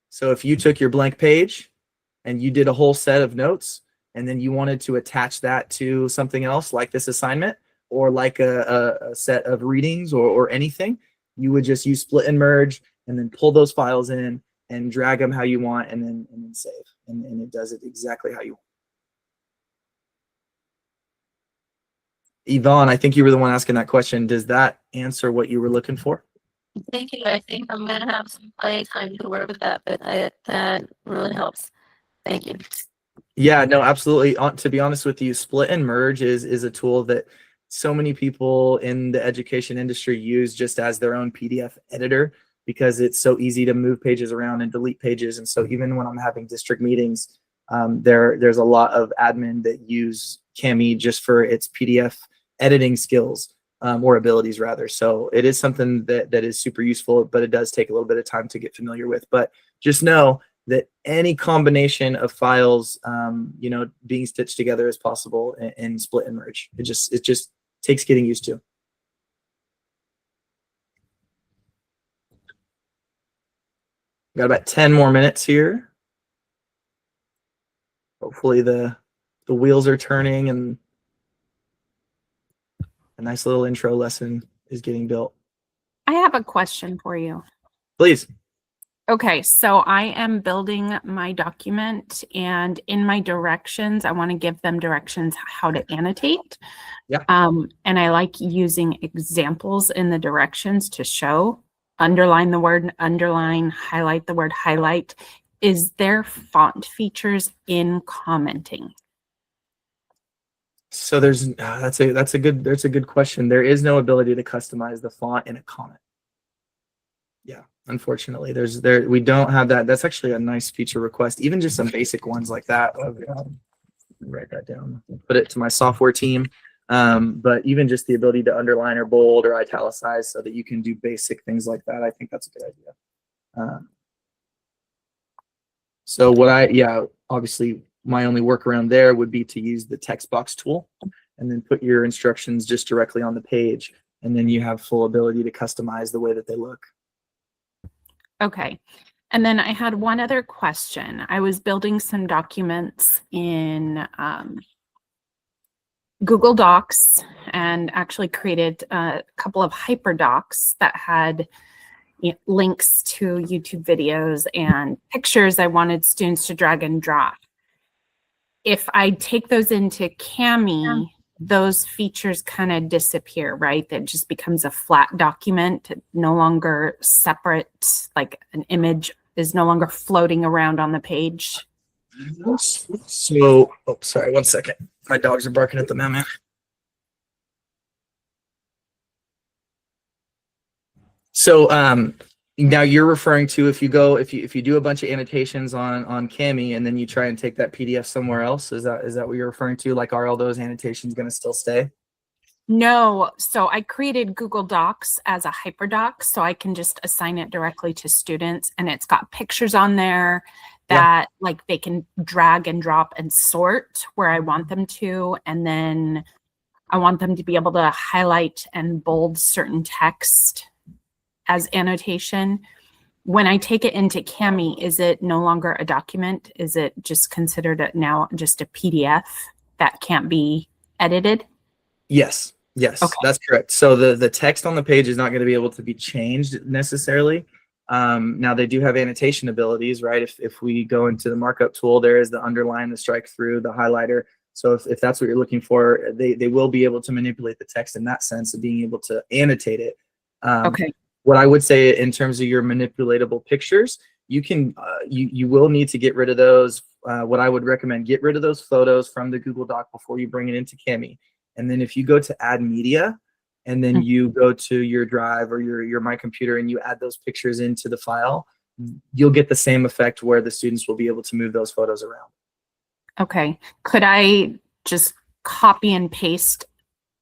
So if you took your blank page and you did a whole set of notes, and then you wanted to attach that to something else like this assignment, or like a set of readings or anything, you would just use split and merge and then pull those files in and drag them how you want and then save. And it does it exactly how you want. Yvonne, I think you were the one asking that question. Does that answer what you were looking for? Thank you. I think I'm gonna have some play time to work with that, but that really helps. Thank you. Yeah, no, absolutely. To be honest with you, split and merge is a tool that so many people in the education industry use just as their own PDF editor because it's so easy to move pages around and delete pages. And so even when I'm having district meetings, there's a lot of admin that use Cami just for its PDF editing skills or abilities rather. So it is something that is super useful, but it does take a little bit of time to get familiar with. But just know that any combination of files, you know, being stitched together as possible and split and merge. It just takes getting used to. Got about 10 more minutes here. Hopefully the wheels are turning and a nice little intro lesson is getting built. I have a question for you. Please. Okay, so I am building my document, and in my directions, I want to give them directions how to annotate. Yeah. And I like using examples in the directions to show, underline the word underline, highlight the word highlight. Is there font features in commenting? So there's that's a good question. There is no ability to customize the font in a comment. Yeah, unfortunately, we don't have that. That's actually a nice feature request. Even just some basic ones like that. Write that down. Put it to my software team. But even just the ability to underline or bold or italicize so that you can do basic things like that, I think that's a good idea. So obviously my only workaround there would be to use the text box tool and then put your instructions just directly on the page. And then you have full ability to customize the way that they look. Okay. And then I had one other question. I was building some documents in Google Docs and actually created a couple of hyperdocs that had links to YouTube videos and pictures I wanted students to drag and drop. If I take those into Cami, those features kind of disappear, right? That just becomes a flat document, no longer separate, like an image is no longer floating around on the page. So, oh, sorry, 1 second. My dogs are barking at the mailman. So, now you're referring to if you do a bunch of annotations on Cami and then you try and take that PDF somewhere else. Is that what you're referring to? Like, are all those annotations going to still stay? No. So I created Google Docs as a hyperdoc, so I can just assign it directly to students, and it's got pictures on there that like they can drag and drop and sort where I want them to, and then I want them to be able to highlight and bold certain text as annotation. When I take it into Cami, is it no longer a document? Is it just considered now just a PDF that can't be edited? Yes, okay. That's correct. So the text on the page is not going to be able to be changed necessarily. Now they do have annotation abilities, right? If we go into the markup tool, there is the underline, the strike through, the highlighter. So if that's what you're looking for, they will be able to manipulate the text in that sense of being able to annotate it. Okay. What I would say in terms of your manipulatable pictures, you can you will need to get rid of those. What I would recommend, get rid of those photos from the Google Doc before you bring it into Cami. And then if you go to add media and then you go to your drive or your My Computer and you add those pictures into the file, you'll get the same effect where the students will be able to move those photos around. Okay. Could I just copy and paste?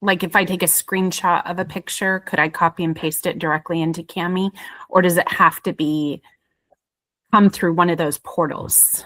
Like if I take a screenshot of a picture, could I copy and paste it directly into Cami, or does it have to come through one of those portals?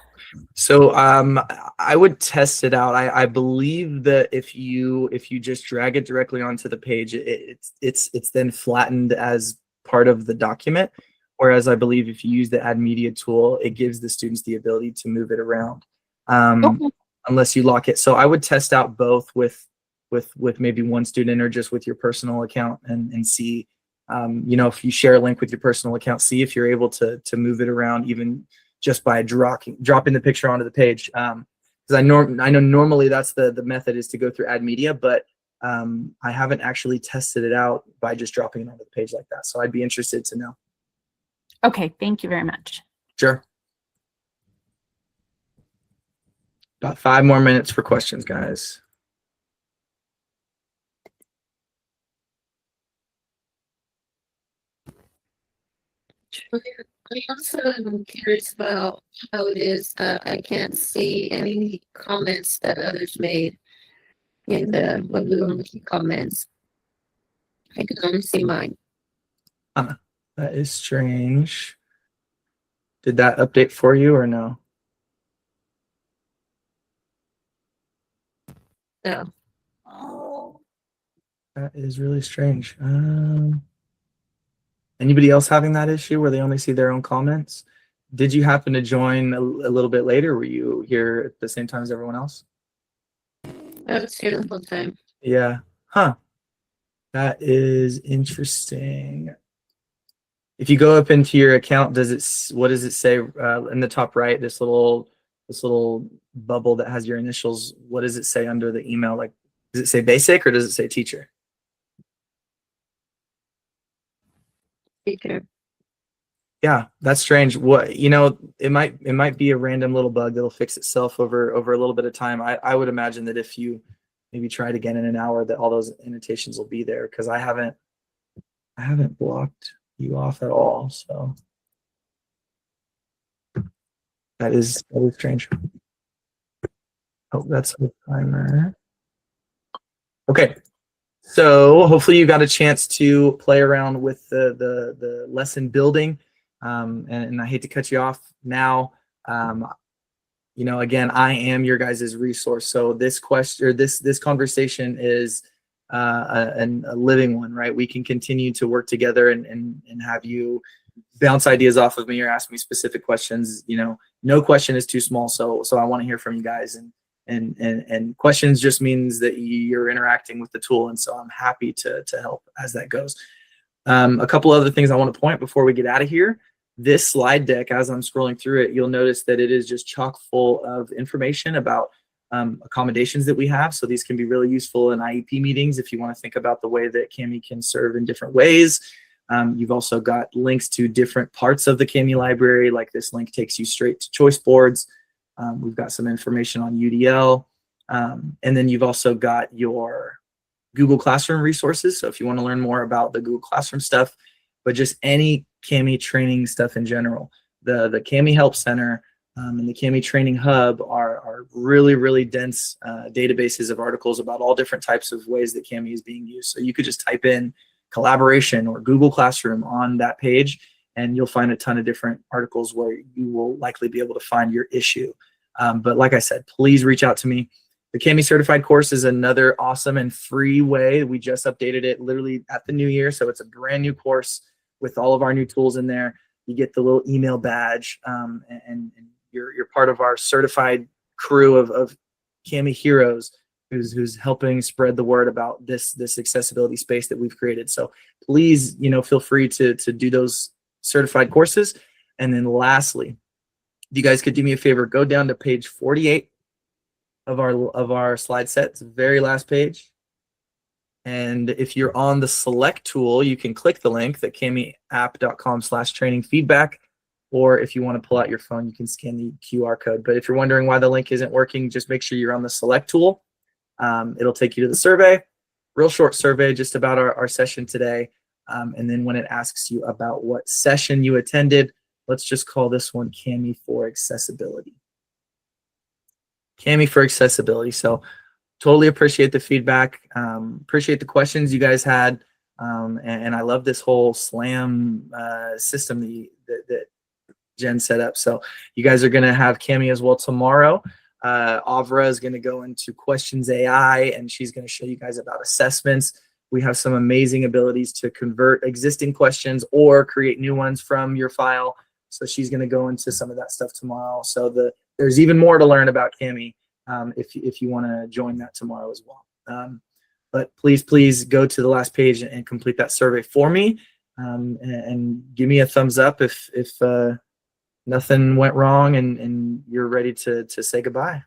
So I would test it out. I believe that if you just drag it directly onto the page, it's then flattened as part of the document. Whereas I believe if you use the Add Media tool, it gives the students the ability to move it around, unless you lock it. So I would test out both with with maybe one student or just with your personal account, and see, if you share a link with your personal account, see if you're able to move it around, even just by dropping the picture onto the page. Because I know normally that's the method, is to go through add media, but I haven't actually tested it out by just dropping it onto the page like that. So I'd be interested to know. Okay, thank you very much. Sure. About 5 more minutes for questions, guys. I also am curious about how it is I can't see any comments that others made in the when we were looking comments. I can only see mine. That is strange. Did that update for you or no? No. Oh, that is really strange. Anybody else having that issue where they only see their own comments? Did you happen to join a little bit later? Were you here at the same time as everyone else? I was here the whole time. Yeah. Huh. That is interesting. If you go up into your account, what does it say in the top right? This little bubble that has your initials. What does it say under the email? Like, does it say basic or does it say teacher? Teacher. Yeah, that's strange. What, it might be a random little bug that'll fix itself over a little bit of time. I would imagine that if you maybe try it again in an hour, that all those annotations will be there, because I haven't blocked you off at all. So that is strange. Oh, that's the timer. Okay. So hopefully you got a chance to play around with the lesson building. And I hate to cut you off now. Again, I am your guys' resource. So this conversation is a living one, right? We can continue to work together and have you bounce ideas off of me or ask me specific questions. No question is too small. So I want to hear from you guys, and questions just means that you're interacting with the tool. And so I'm happy to help as that goes. A couple other things I want to point before we get out of here. This slide deck, as I'm scrolling through it, you'll notice that it is just chock full of information about accommodations that we have. So these can be really useful in IEP meetings if you want to think about the way that Kami can serve in different ways. You've also got links to different parts of the Kami library, like this link takes you straight to choice boards. We've got some information on UDL. And then you've also got your Google Classroom resources. So if you want to learn more about the Google Classroom stuff, but just any Kami training stuff in general, the Kami Help Center and the Kami Training Hub are really, really dense databases of articles about all different types of ways that Kami is being used. So you could just type in collaboration or Google Classroom on that page, and you'll find a ton of different articles where you will likely be able to find your issue. But like I said, please reach out to me. The Kami Certified course is another awesome and free way. We just updated it literally at the new year. So it's a brand new course with all of our new tools in there. You get the little email badge, and you're part of our certified crew of Kami heroes who's helping spread the word about this accessibility space that we've created. So please, feel free to do those certified courses. And then lastly, if you guys could do me a favor, go down to page 48 of our slide set. It's the very last page. And if you're on the select tool, you can click the link, that kamiapp.com/training feedback. Or if you want to pull out your phone, you can scan the QR code. But if you're wondering why the link isn't working, just make sure you're on the select tool. It'll take you to the survey, real short survey just about our session today. And then when it asks you about what session you attended, let's just call this one Kami for Accessibility. Kami for Accessibility. So totally appreciate the feedback. Appreciate the questions you guys had. And I love this whole SLAM system that Jen set up. So you guys are going to have Kami as well tomorrow. Avra is going to go into questions AI, and she's going to show you guys about assessments. We have some amazing abilities to convert existing questions or create new ones from your file. So she's going to go into some of that stuff tomorrow. So there's even more to learn about Kami if you want to join that tomorrow as well. but please go to the last page and complete that survey for me, and give me a thumbs up if nothing went wrong and you're ready to say goodbye.